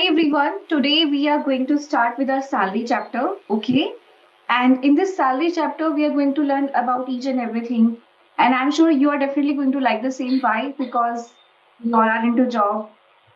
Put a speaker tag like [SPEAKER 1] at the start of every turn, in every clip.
[SPEAKER 1] everyone. Today we are going to start with our salary chapter. Okay. And in this salary chapter, we are going to learn about each and everything. And I'm sure you are definitely going to like the same vibe because you all are into job.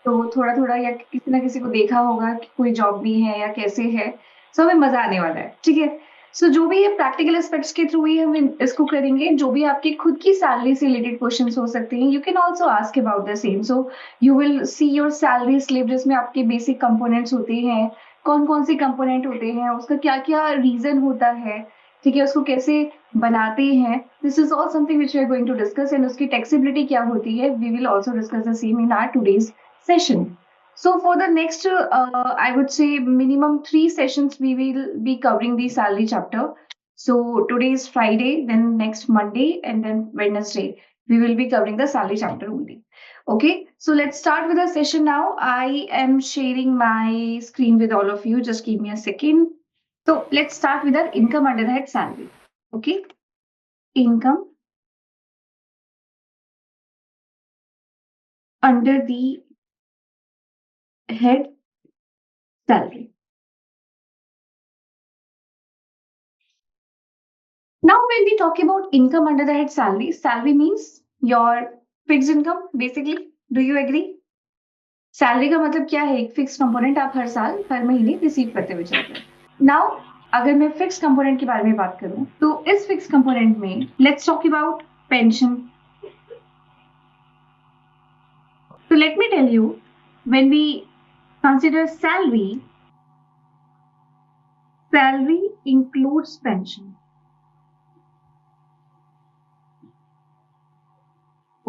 [SPEAKER 1] तो थोड़ा थोड़ा या किसी ना किसी को देखा होगा कि कोई जॉब भी है या कैसे है. सो हमें मजा आने वाला है. ठीक है. सो जो भी ये प्रैक्टिकल एस्पेक्ट्स के थ्रू ही हम इसको करेंगे. जो भी आपकी खुद की सैलरी से रिलेटेड क्वेश्चंस हो सकते हैं, you can also ask about the same. So you will see your salary slip जिसमें आपके बेसिक कंपोनेंट्स होते हैं, कौन कौन से कंपोनेंट होते हैं, उसका क्या क्या रीजन होता है, ठीक है, उसको कैसे बनाते हैं. This is all something which we are going to discuss. And उसकी टैक्सेबिलिटी क्या होती है, we will also discuss the same in our today's session. So for the next, I would say minimum 3 sessions, we will be covering the salary chapter. So today is Friday, then next Monday, and then Wednesday, we will be covering the salary chapter only. Okay, so let's start with the session now. I am sharing my screen with all of you. Just give me a second. So let's start with our income under the head salary. Okay, income under the head salary. Now, when we talk about income under the head salary, salary means your fixed income, basically. Do you agree? Salary का मतलब क्या है? एक fix component आप हर साल हर महीने receive करते हुए चलते हैं. नाउ अगर मैं फिक्स कंपोनेंट के बारे में बात करूं तो इस फिक्स कंपोनेंट में let's talk about pension. So let me tell you, when we consider salary includes pension.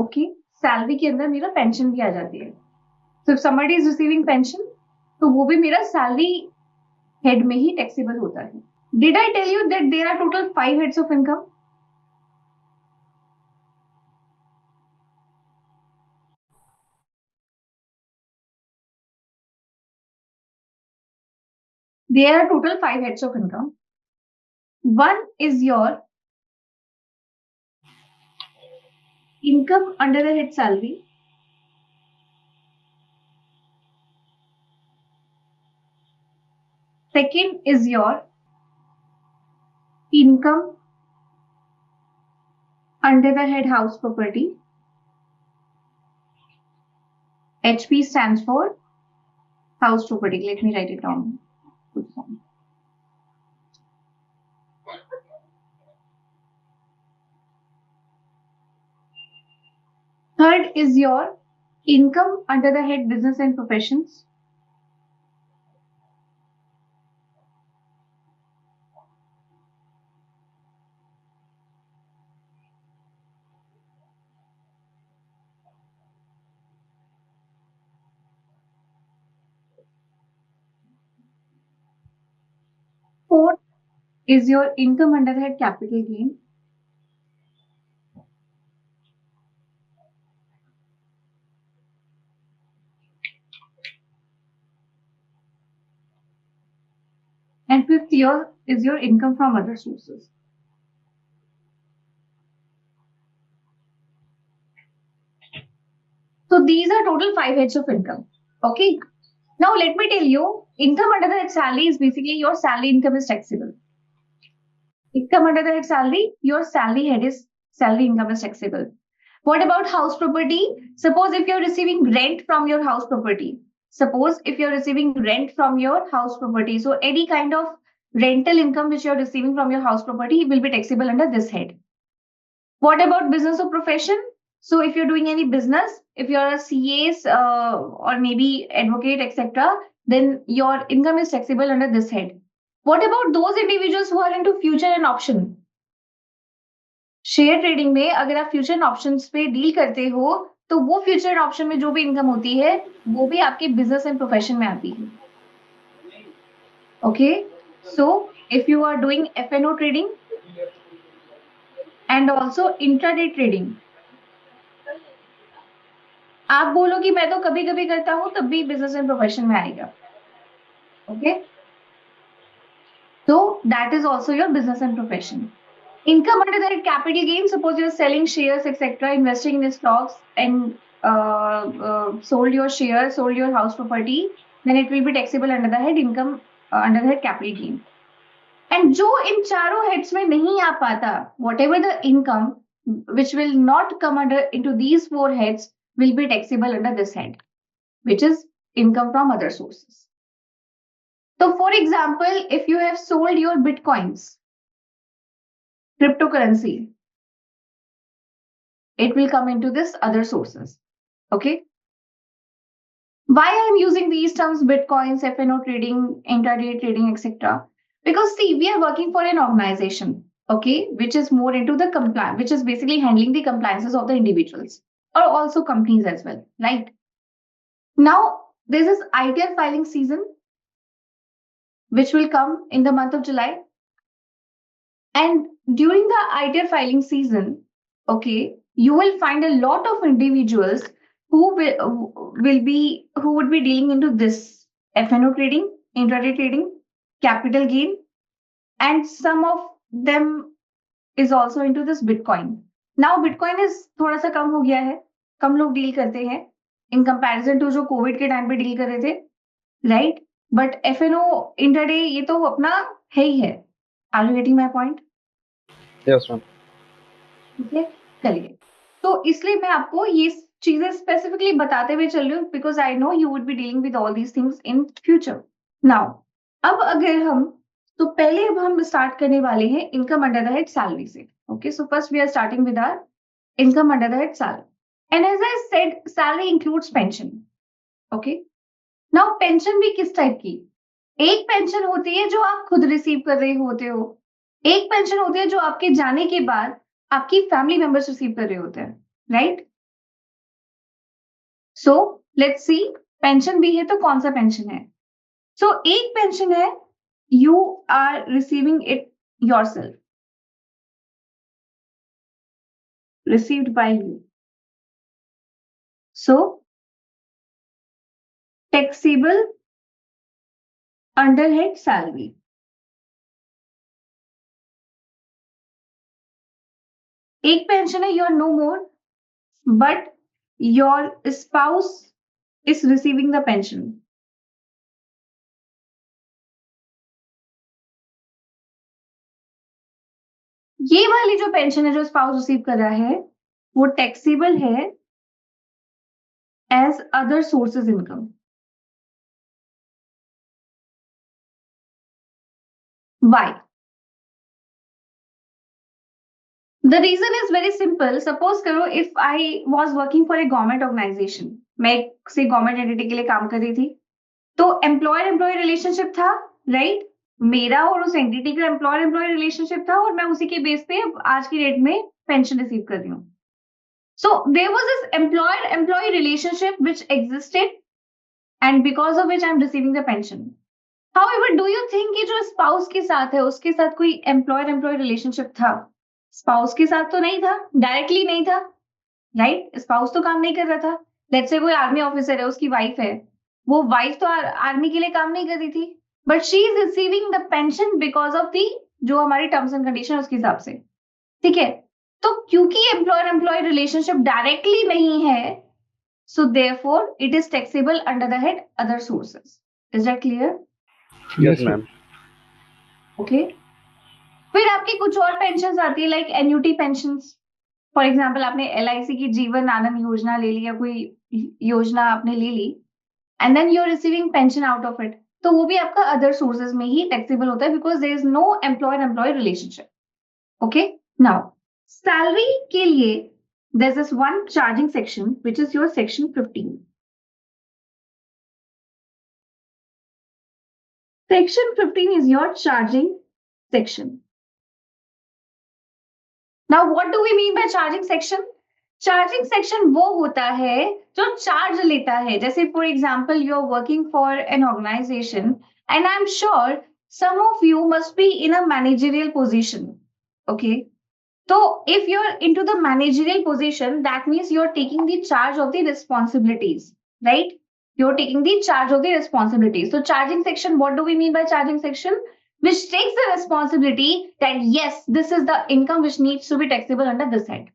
[SPEAKER 1] Okay, salary के अंदर मेरा पेंशन भी आ जाती है. So if somebody is receiving pension, तो वो भी मेरा सैलरी हेड में ही टैक्सेबल होता है. Did I tell you that there are total 5 heads of income? There are total 5 heads of income. One is your income under the head salary. Second is your income under the head house property. HP stands for house property. Let me write it down. Third is your income under the head business and professions. Fourth is your income under the head capital gain. And fifth year is your income from other sources. So these are total 5 heads of income. Okay. Now let me tell you, income under the head salary is basically your salary income is taxable. Income under the head salary, your salary head is salary income is taxable. What about house property? Suppose if you're receiving rent from your house property. Suppose if you're receiving rent from your house property. So any kind of rental income which you're receiving from your house property will be taxable under this head. What about business or profession? So if you're doing any business, if you're a CAs or maybe advocate, etc., then your income is taxable under this head. What about those individuals who are into future and option? Share trading में अगर आप future and options पे deal करते हो तो वो future and option में जो भी इनकम होती है वो भी आपके बिजनेस एंड प्रोफेशन में आती है. Okay, so if you are doing FNO trading and also intraday trading, आप बोलो कि मैं तो कभी कभी करता हूं, तब भी बिजनेस एंड प्रोफेशन में आएगा. Okay, so that is also your business and profession. Income under the capital gain, suppose you're selling shares, etc., investing in stocks, and sold your share, sold your house property, then it will be taxable under the head income, under the head capital gain. And जो इन चारों heads में नहीं आ पाता, whatever the income which will not come under into these four heads will be taxable under this head, which is income from other sources. So, for example, if you have sold your bitcoins, cryptocurrency, it will come into this other sources. Okay. Why I'm using these terms, bitcoins, FNO trading, intraday trading, etc. Because see, we are working for an organization, okay, which is more into the compliance, which is basically handling the compliances of the individuals or also companies as well, right? Now, this is ITR filing season, which will come in the month of July. And during the ITR filing season, okay, you will find a lot of individuals who would be dealing into this FNO trading, intraday trading, capital gain, and some of them is also into this Bitcoin. Now Bitcoin is थोड़ा सा कम हो गया है, कम लोग deal करते हैं in comparison to जो Covid के टाइम पे डील कर रहे थे, right? But FNO intraday ये तो अपना है ही है. Are you getting my point?
[SPEAKER 2] Yes, ma'am.
[SPEAKER 1] ठीक है, चलिए. तो इसलिए मैं आपको ये चीजें स्पेसिफिकली बताते हुए चल रही हूँ because I know you would be dealing with all these things in future. Now अब अगर हम तो पहले अब हम स्टार्ट करने वाले हैं income under the head salary से. Okay, so first we are starting with our income under the head salary and as I said salary includes pension. Okay, now pension भी किस टाइप की? एक पेंशन होती है जो आप खुद रिसीव कर रहे होते हो, एक पेंशन होती है जो आपके जाने के बाद आपकी फैमिली मेंबर्स रिसीव कर रहे होते हैं, right? So let's see pension भी है तो कौन सा पेंशन है? सो एक पेंशन है you are receiving it yourself, received by you. So taxable under head salary. एक पेंशन है, you are no more, but your spouse is receiving the pension. ये वाली जो पेंशन है जो स्पाउस रिसीव कर रहा है वो टैक्सेबल है as other sources income. Why? The reason is very simple. Suppose करो if I was working for a government organization, मैं किसी government entity के लिए काम कर रही थी, तो employer employee relationship था, right? मेरा और उस entity का employer employee relationship था और मैं उसी के बेस पे आज की डेट में pension receive कर रही हूँ. So there was this employer employee relationship which existed and because of which I am receiving the pension. However, do you think कि जो spouse के साथ है उसके साथ कोई employer employee relationship था? स्पाउस के साथ तो नहीं था, डायरेक्टली नहीं था, राइट? स्पाउस तो काम नहीं कर रहा था. लेट्स से कोई आर्मी ऑफिसर है, उसकी वाइफ है, वो वाइफ तो आर्मी के लिए काम नहीं कर रही थी, but she is receiving the pension because of the जो हमारी टर्म्स एंड कंडीशन उसके हिसाब से, ठीक है? तो क्योंकि एम्प्लॉयर एम्प्लॉय रिलेशनशिप डायरेक्टली नहीं है, so therefore it is taxable under the head other sources. Is that clear?
[SPEAKER 2] Yes, ma'am.
[SPEAKER 1] Okay. फिर आपकी कुछ और पेंशन आती है like annuity pension. For example आपने LIC की जीवन आनंद योजना ले ली या कोई योजना आपने ले ली and then you are receiving pension out of it, तो वो भी आपका अदर सोर्सेज में ही टैक्सेबल होता है because there is no employer employee relationship. Okay, now salary के लिए there is this one charging section which is your section 15. Section 15 is your charging section. Now, what do we mean by charging section? Charging section वो होता है जो charge लेता है. जैसे for example, you are working for an organization and I'm sure some of you must be in a managerial position. Okay. So if you're into the managerial position, that means you're taking the charge of the responsibilities, right? You're taking the charge of the responsibilities. So charging section, what do we mean by charging section? Which takes the responsibility that yes, this is the income which needs to be taxable under this head.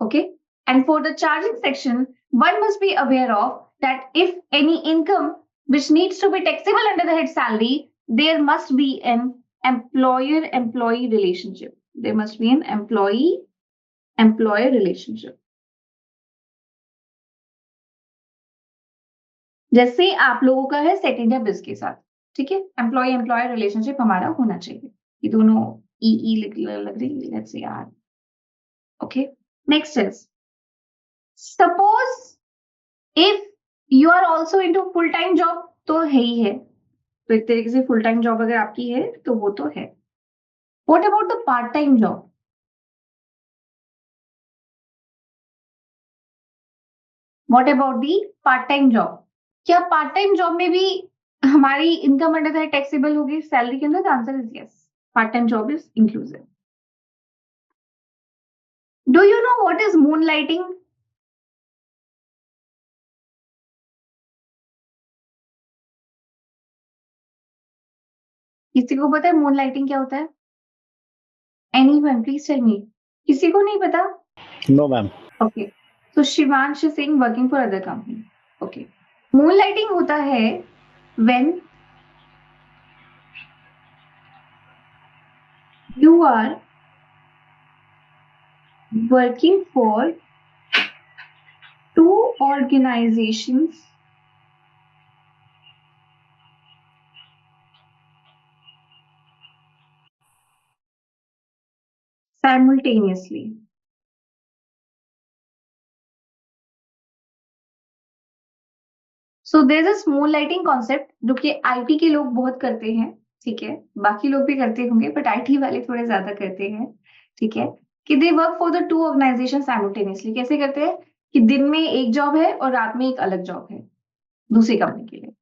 [SPEAKER 1] Okay. And for the charging section, one must be aware of that if any income which needs to be taxable under the head salary, there must be an employer-employee relationship. There must be an employee-employer relationship. जैसे आप लोगों का है set India बिज के साथ, ठीक है, एम्प्लॉय एम्प्लॉयर रिलेशनशिप हमारा होना चाहिए. ये दोनों ई लग रही है, let's say R. Okay, next is suppose if you are also into full time job, तो है ही है, तो एक तरीके से फुल टाइम जॉब अगर आपकी है तो वो तो है. What about the part time job? What about the part time job? क्या पार्ट टाइम जॉब में भी हमारी इनकम अंडर द टैक्सेबल होगी सैलरी के अंदर? The answer is yes, part time job is inclusive. Do you know what is moonlighting? किसी को पता है मून लाइटिंग क्या होता है? Anyone please tell me. किसी को नहीं पता?
[SPEAKER 2] No, ma'am.
[SPEAKER 1] ओके, so Shivansh Singh working for other company. Okay, moon lighting होता है when you are working for two organizations simultaneously. So there's a small lighting concept जो कि आईटी के लोग बहुत करते हैं, ठीक है, बाकी लोग भी करते होंगे बट आईटी वाले थोड़े ज्यादा करते हैं, ठीक है, कि they work for the two organization simultaneously. कैसे करते हैं कि दिन में एक जॉब है और रात में एक अलग जॉब है दूसरी कंपनी के लिए,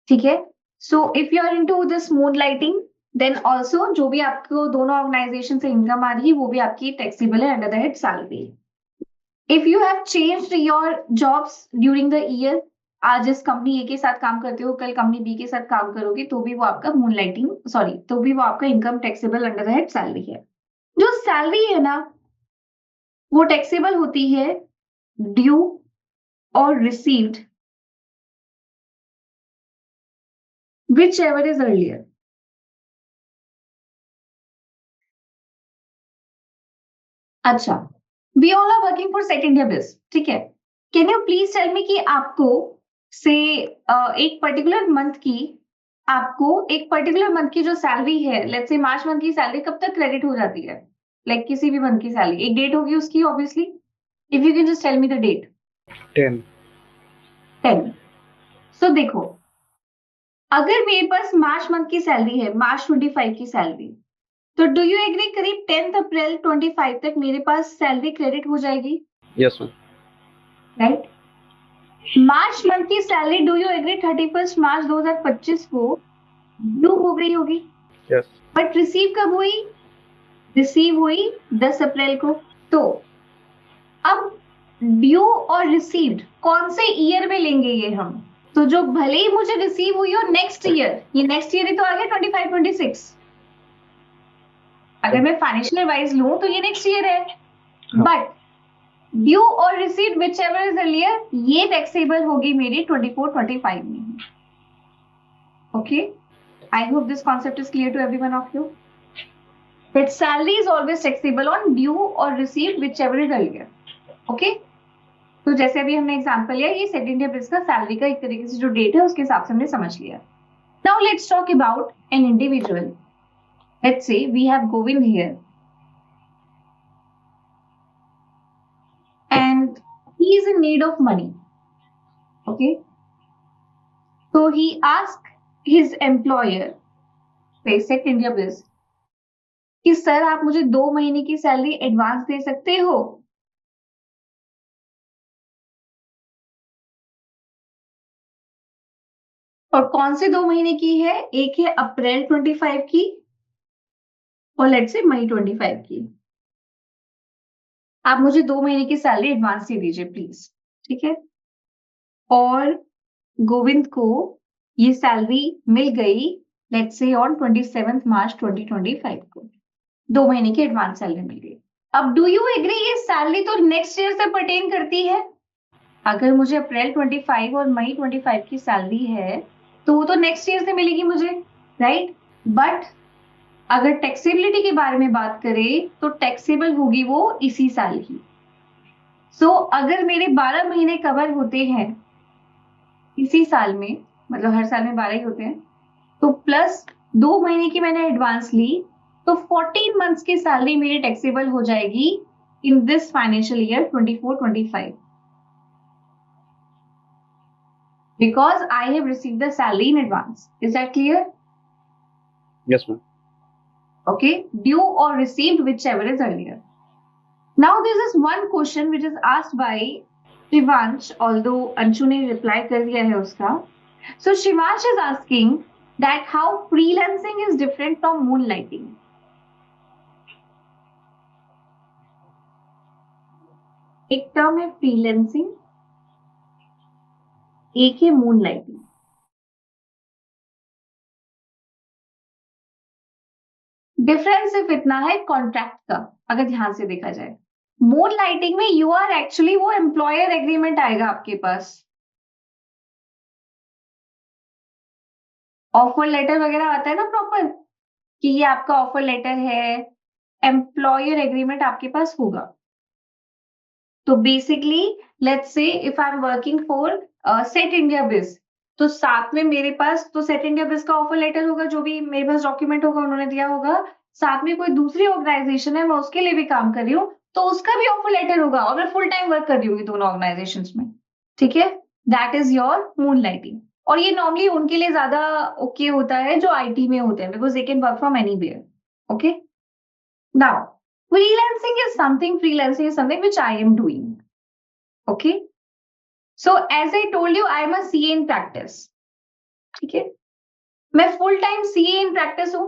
[SPEAKER 1] ठीक है. So if you are into this moonlighting then also जो भी आपको दोनों ऑर्गेनाइजेशन से इनकम आ रही है वो भी आपकी टैक्सेबल है under the head salary. If you have changed your jobs during the year, आज इस कंपनी ए के साथ काम करते हो, कल कंपनी बी के साथ काम करोगे, तो भी वो आपका मून लाइटिंग तो भी वो आपका income taxable under the head salary है. जो सैलरी है ना वो टैक्सेबल होती है due or received whichever is earlier. अच्छा, we all are working for Set India Biz, ठीक है. Can you please tell me कि आपको से एक पर्टिकुलर मंथ की जो सैलरी है, लेट्स से मार्च मंथ की सैलरी कब तक क्रेडिट हो जाती है? लाइक किसी भी मंथ की सैलरी एक डेट होगी उसकी obviously. If you can just tell me the date. 10. So देखो, अगर मेरे पास मार्च मंथ की सैलरी है, मार्च 25 की सैलरी, तो डू यू एग्री करीब 10 अप्रैल 25 तक मेरे पास सैलरी क्रेडिट हो जाएगी?
[SPEAKER 2] Yes, ma'am.
[SPEAKER 1] Right. March month की सैलरी डू यू एग्री 31 मार्च 2025 को ड्यू हो गई होगी.
[SPEAKER 2] Yes.
[SPEAKER 1] बट रिसीव कब हुई? रिसीव हुई 10 अप्रैल को. तो अब ड्यू और रिसीव्ड कौन से ईयर में लेंगे ये हम? तो जो भले ही मुझे रिसीव हुई हो नेक्स्ट ईयर, ये नेक्स्ट ईयर ही तो आ गया 25-26. अगर मैं फाइनेंशियल वाइज लूं तो ये नेक्स्ट ईयर है, but due or received whichever is earlier ये टैक्सेबल होगी मेरी 24-25 में. Okay, I hope this concept is clear to everyone of you. That salary is always taxable on due or received whichever is earlier. Okay, तो जैसे अभी हमने example लिया, ये सेट इंडिया बिज का सैलरी का एक तरीके से जो डेट है उसके हिसाब से हमने समझ लिया. Now let's talk about an individual. Let's say we have Govind here and he is in need of money. Okay, so he asked his employer, say Set India Biz, कि सर आप मुझे 2 महीने की सैलरी एडवांस दे सकते हो? और कौन से 2 महीने की है? एक है अप्रैल 25 की और लेट्स से मई 25 की. आप मुझे 2 महीने की सैलरी एडवांस दे दीजिए प्लीज, ठीक है. और गोविंद को ये सैलरी मिल गई लेट्स से ऑन 27 मार्च 2025 को. 2 महीने की एडवांस सैलरी मिल गई. अब डू यू एग्री ये सैलरी तो नेक्स्ट ईयर से पर्टेन करती है? अगर मुझे अप्रैल 25 और मई 25 की सैलरी है तो वो तो नेक्स्ट ईयर से मिलेगी मुझे, राइट? बट अगर टैक्सेबिलिटी के बारे में बात करें तो टैक्सेबल होगी वो इसी साल ही। सो अगर मेरे 12 महीने कवर होते हैं इसी साल में, मतलब हर साल में 12 ही होते हैं, तो प्लस 2 महीने की मैंने एडवांस ली, तो 14 मंथ्स की सैलरी मेरी टैक्सेबल हो जाएगी in this financial year 24-25, because I have received the salary in advance. Is that clear?
[SPEAKER 2] Yes, ma'am.
[SPEAKER 1] Okay, due or received, whichever is earlier. Now there is one question which is asked by Shivansh, although Anshu ने reply कर दिया है उसका. So Shivansh is asking that how freelancing is different from moonlighting. एक term है freelancing, एक है moonlighting. Difference सिर्फ इतना है कॉन्ट्रैक्ट का, अगर ध्यान से देखा जाए. मून लाइटिंग में यू आर एक्चुअली, वो एम्प्लॉयर एग्रीमेंट आएगा आपके पास, ऑफर लेटर वगैरह आता है ना प्रॉपर, कि ये आपका ऑफर लेटर है, एम्प्लॉयर एग्रीमेंट आपके पास होगा. तो basically let's say if I am working for Set India बिज, तो साथ में मेरे पास तो सेट इंडिया बिज का ऑफर लेटर होगा, जो भी मेरे पास डॉक्यूमेंट होगा उन्होंने दिया होगा. साथ में कोई दूसरी ऑर्गेनाइजेशन है, मैं उसके लिए भी काम कर रही हूँ, तो उसका भी ऑफर लेटर होगा, और मैं फुल टाइम वर्क कर रही हूँ दोनों ऑर्गेनाइजेशन में. ठीक है, that is your moon lighting. और ये नॉर्मली उनके लिए ज्यादा ओके होता है जो आईटी में होते हैं, because they can work from anywhere. Okay, now freelancing is something which I am doing. Okay, so as I told you, I am a CA in practice. ठीक है, मैं full time CA in practice हूँ,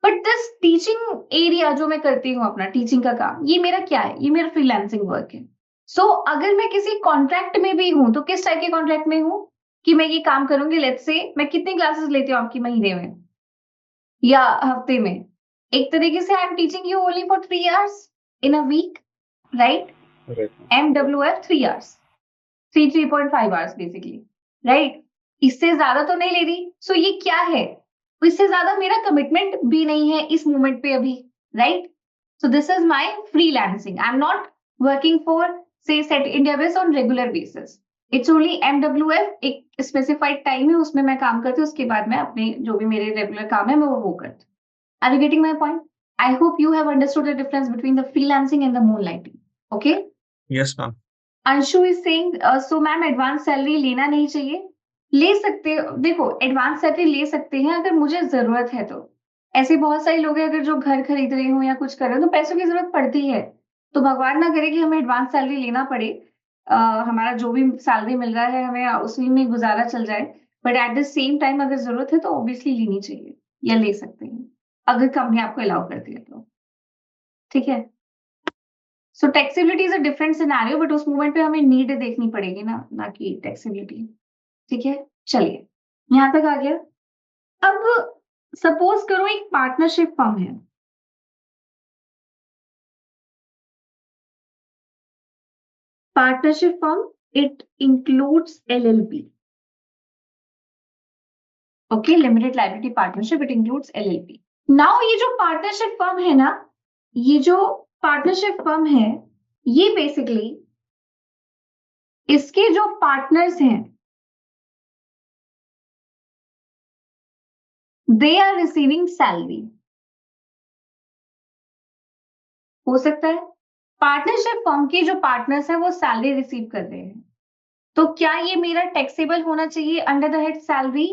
[SPEAKER 1] but this teaching area जो मैं करती हूँ अपना teaching का काम, ये मेरा क्या है, ये मेरा फ्रीलांसिंग वर्क है. सो अगर मैं किसी कॉन्ट्रैक्ट में भी हूँ, तो किस टाइप के कॉन्ट्रैक्ट में हूँ कि मैं ये काम करूंगी. लेट्स से मैं कितनी क्लासेस लेती हूँ आपकी महीने में या हफ्ते में, एक तरीके से I am teaching you only for 3 hours in a week, right?
[SPEAKER 2] Right.
[SPEAKER 1] MWF 3 hours, 3.5 hours basically, right? इससे ज्यादा तो नहीं ले रही. सो ये क्या है, इससे ज्यादा मेरा कमिटमेंट भी नहीं है इस मोमेंट पे अभी, right? So this is my freelancing. I am not working for से Set India base on regular basis. It's only MWF, एक स्पेसिफाइड टाइम है उसमें मैं काम करती हूँ, उसके बाद मैं अपने जो भी मेरे रेगुलर काम है मैं वो करती हूँ. Are you getting my point? I hope you have understood the difference between the freelancing and the moonlighting. Okay?
[SPEAKER 3] Yes, ma'am.
[SPEAKER 1] Anshu is saying, so ma'am advance salary लेना नहीं चाहिए. ले सकते हो, देखो एडवांस सैलरी ले सकते हैं अगर मुझे जरूरत है तो. ऐसे बहुत सारे लोग हैं अगर जो घर खरीद रहे हो या कुछ कर रहे हो तो पैसों की जरूरत पड़ती है, तो भगवान ना करे कि हमें एडवांस सैलरी लेना पड़े. हमारा जो भी सैलरी मिल रहा है हमें उसी में गुजारा चल जाए, but at the same time अगर जरूरत है तो ऑब्वियसली लेनी चाहिए या ले सकते हैं अगर कंपनी आपको अलाउ करती है तो. ठीक है, so taxability is a different scenario, but उस मोमेंट पे हमें नीड देखनी पड़ेगी ना कि टैक्सेबिलिटी. ठीक है, चलिए यहां तक आ गया. अब सपोज करो एक पार्टनरशिप फर्म है, partnership firm, it includes LLP. Okay, limited liability partnership, it includes LLP. Now ये जो पार्टनरशिप फर्म है ना, ये जो पार्टनरशिप फर्म है, ये बेसिकली इसके जो पार्टनर्स हैं दे आर रिसीविंग सैलरी. हो सकता है पार्टनरशिप फर्म के जो पार्टनर्स हैं वो सैलरी रिसीव कर रहे हैं, तो क्या ये मेरा टैक्सेबल होना चाहिए under the head salary?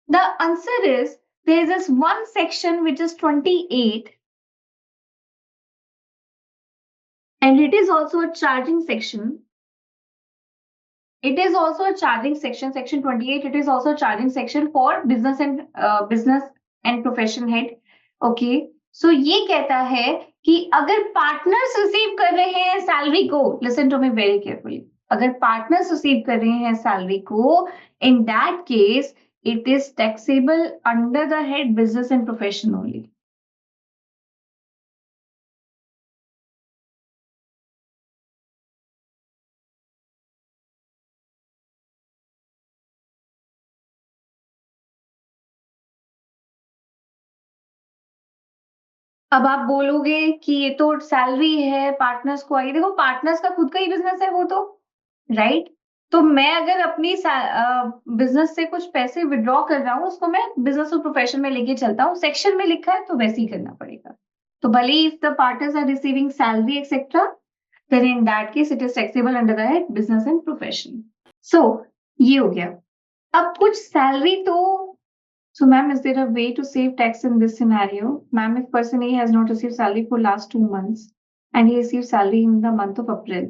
[SPEAKER 1] The answer is there is this one section which is 28 and it is also a charging section. It is also a charging section, section 28. It is also a charging section for business and profession head. Okay, so ये कहता है कि अगर partners receive कर रहे हैं salary को, listen to me very carefully, अगर पार्टनर्स रिसीव कर रहे हैं सैलरी को, in that case it is taxable under the head business and profession only. अब आप बोलोगे कि ये तो सैलरी है, पार्टनर्स को आई। देखो, पार्टनर्स का खुद का ही बिजनेस है वो तो, राइट? तो मैं अगर अपनी बिजनेस से कुछ पैसे विड्रॉ कर रहा हूँ, उसको मैं बिजनेस और प्रोफेशन में लेके चलता हूँ। सेक्शन में लिखा है तो वैसे ही करना पड़ेगा। तो भले ही if the partners are receiving salary etcetera, then in that case it is taxable under the head business and profession. So ये हो गया। अब कुछ सैलरी तो, so ma'am, is there a way to save tax in this scenario? Ma'am, if person A has not received salary for last 2 months and he received salary in the month of April.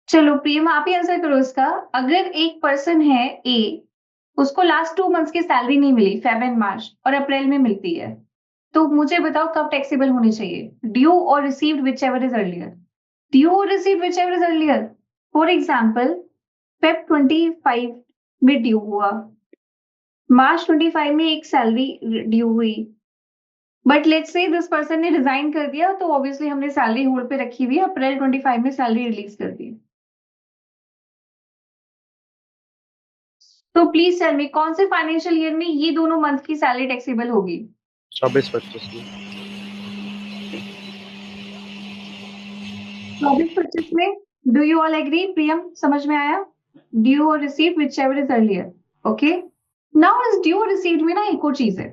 [SPEAKER 1] चलो प्रियम, आप ही answer करो इसका। अगर एक person है ए, उसको last 2 months की salary नहीं मिली, फेब एंड मार्च, और अप्रैल में मिलती है, तो मुझे बताओ कब टैक्सेबल होनी चाहिए? Due or received, whichever is earlier. Due or received, whichever is earlier. For example, Feb 25 में ड्यू हुआ, मार्च 25 में एक सैलरी ड्यू हुई, but let's say this person ने रिजाइन कर दिया, तो ऑब्वियसली हमने सैलरी होल्ड पे रखी हुई है, अप्रैल 25 में सैलरी रिलीज कर दी। तो प्लीज टेल मी, कौन से फाइनेंशियल ईयर में ये दोनों मंथ की सैलरी टैक्सेबल होगी?
[SPEAKER 2] 24-25 में।
[SPEAKER 1] 24-25 में। Do you all agree? Priyam, समझ में आया? Due or received, whichever is earlier. Okay, now इस ड्यू और रिसीव्ड में ना एक और चीज है।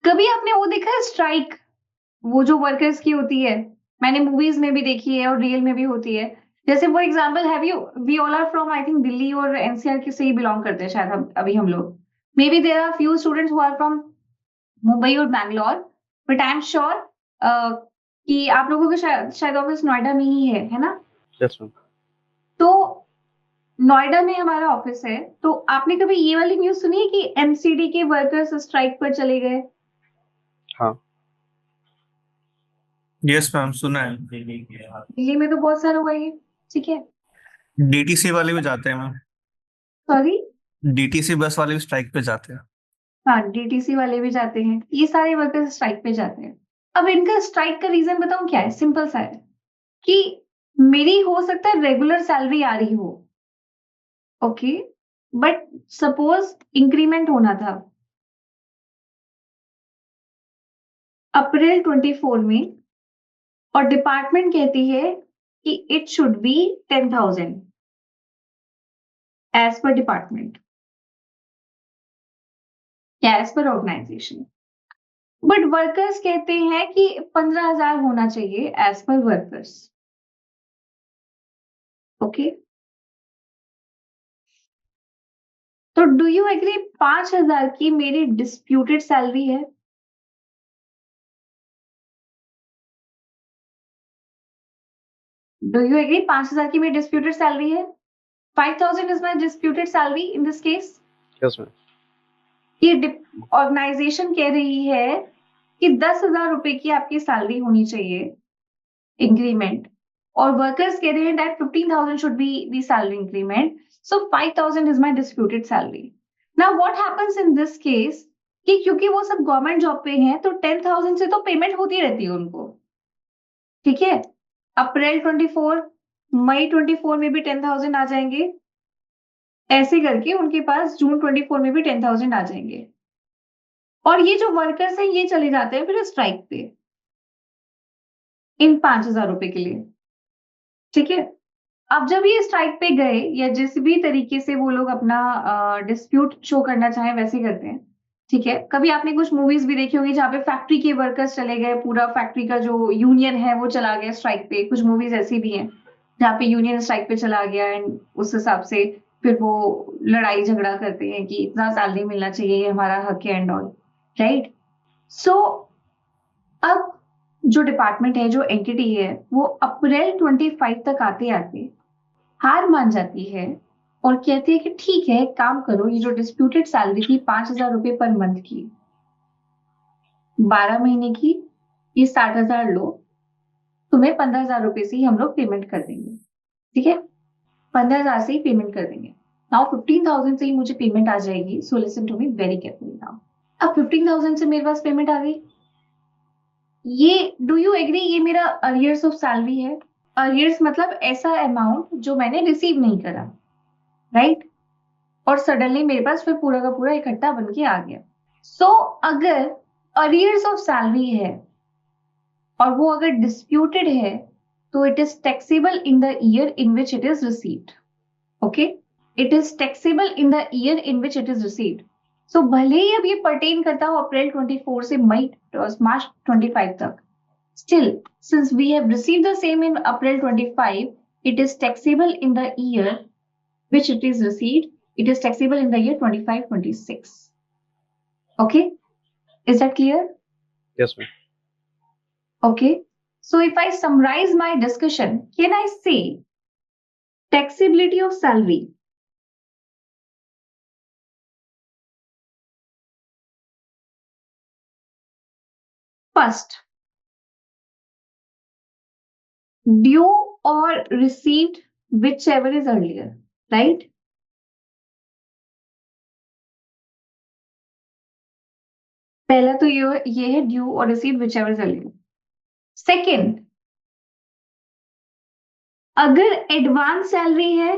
[SPEAKER 1] कभी आपने वो देखा है स्ट्राइक, वो जो वर्कर्स की होती है? मैंने मूवीज में भी देखी है और रियल में भी होती है। जैसे for example, have you, we all are from I think Delhi और एनसीआर के से ही बिलोंग करते हैं शायद अभी हम लोग। Maybe there are few students who are from Mumbai और Bangalore, but I am sure कि आप लोगों का शायद ऑफिस नोएडा में ही है ना?
[SPEAKER 2] Yes ma'am.
[SPEAKER 1] तो नोएडा में हमारा ऑफिस है। तो आपने कभी ये वाली न्यूज सुनी है कि एमसीडी के वर्कर्स स्ट्राइक पर चले गए?
[SPEAKER 2] हाँ।
[SPEAKER 3] यस मैम, सुना है।
[SPEAKER 1] दिल्ली में तो बहुत सारा हुआ है, ठीक है।
[SPEAKER 3] डीटीसी वाले भी जाते हैं मैम।
[SPEAKER 1] सॉरी?
[SPEAKER 3] डीटीसी बस वाले भी स्ट्राइक पे जाते हैं।
[SPEAKER 1] हाँ, डीटीसी वाले भी जाते हैं, ये सारे वर्कर्स स्ट्राइक पे जाते हैं। अब इनका स्ट्राइक का रीजन बताऊं क्या है? सिंपल सा है कि मेरी हो सकता है रेगुलर सैलरी आ रही हो, ओके, बट सपोज इंक्रीमेंट होना था अप्रैल 24 में, और डिपार्टमेंट कहती है कि it should be 10,000 as per department या as per organisation, but workers कहते हैं कि 15,000 होना चाहिए एज पर वर्कर्स। ओके, तो डू यू एग्री 5,000 की मेरी डिस्प्यूटेड सैलरी है? डू यू एग्री 5,000 की मेरी डिस्प्यूटेड सैलरी है? 5,000 is my disputed salary in this case.
[SPEAKER 2] Yes ma'am.
[SPEAKER 1] ये ऑर्गेनाइजेशन कह रही है कि 10,000 रुपए की आपकी सैलरी होनी चाहिए इंक्रीमेंट, और वर्कर्स कह रहे हैं that 15,000 should be the salary increment, so 5,000 is my disputed salary. Now what happens in this case कि क्योंकि वो सब गवर्नमेंट जॉब पे हैं, तो 10,000 से तो पेमेंट होती रहती है उनको, ठीक है। अप्रैल 24, मई 24 में भी 10,000 आ जाएंगे, ऐसे करके उनके पास जून 24 में भी 10,000 आ जाएंगे, और ये जो वर्कर्स हैं ये चले जाते हैं फिर स्ट्राइक पे इन 5,000 रुपए के लिए, ठीक है। अब जब ये स्ट्राइक पे गए, या जिस भी तरीके से वो लोग अपना डिस्प्यूट शो करना चाहें वैसे करते हैं, ठीक है। कभी आपने कुछ मूवीज भी देखी होंगी जहाँ पे फैक्ट्री के वर्कर्स चले गए, पूरा फैक्ट्री का जो यूनियन है वो चला गया स्ट्राइक पे। कुछ मूवीज ऐसी भी हैं जहाँ पे यूनियन स्ट्राइक पे चला गया, एंड उस हिसाब से फिर वो लड़ाई झगड़ा करते हैं कि इतना सैलरी मिलना चाहिए, ये हमारा हक है एंड ऑल, राइट। सो अब जो डिपार्टमेंट है, जो एंटिटी है, वो अप्रैल 25 तक आते आते हार मान जाती है और कहती है कि ठीक है, एक काम करो, ये जो डिस्प्यूटेड सैलरी थी 5,000 रुपए पर मंथ की, 12 महीने की, ये 60,000 लो, तुम्हें 15,000 रुपए से ही हम लोग पेमेंट कर देंगे, ठीक है। 15,000 से ही पेमेंट कर देंगे। नाउ 15,000 से ही मुझे पेमेंट आ जाएगी। So listen to me very carefully now. अब 15,000 से मेरे पास पेमेंट आ गई, ये डू यू एग्री ये मेरा अरियर्स ऑफ सैलरी है। अरियर्स मतलब ऐसा अमाउंट जो मैंने रिसीव नहीं करा, राइट, और सडनली मेरे पास फिर पूरा का पूरा इकट्ठा बन के आ गया। सो अगर अरियर्स ऑफ सैलरी है और वो अगर डिस्प्यूटेड है तो it is taxable in the year in which it is received. Okay, it is taxable in the year in which it is received. So भले ही अब ये पर्टेन करता हो अप्रैल 24 से मार्च 25 तक, still since we have received the same in April 25, it is taxable in the year which it is received. It is taxable in the year 25-26. Okay, is that clear?
[SPEAKER 2] Yes, ma'am.
[SPEAKER 1] Okay, so if I summarize my discussion, can I say taxability of salary? First, due or received, whichever is earlier, right? पहला तो ये है due or received whichever is earlier. Second, अगर advance salary है,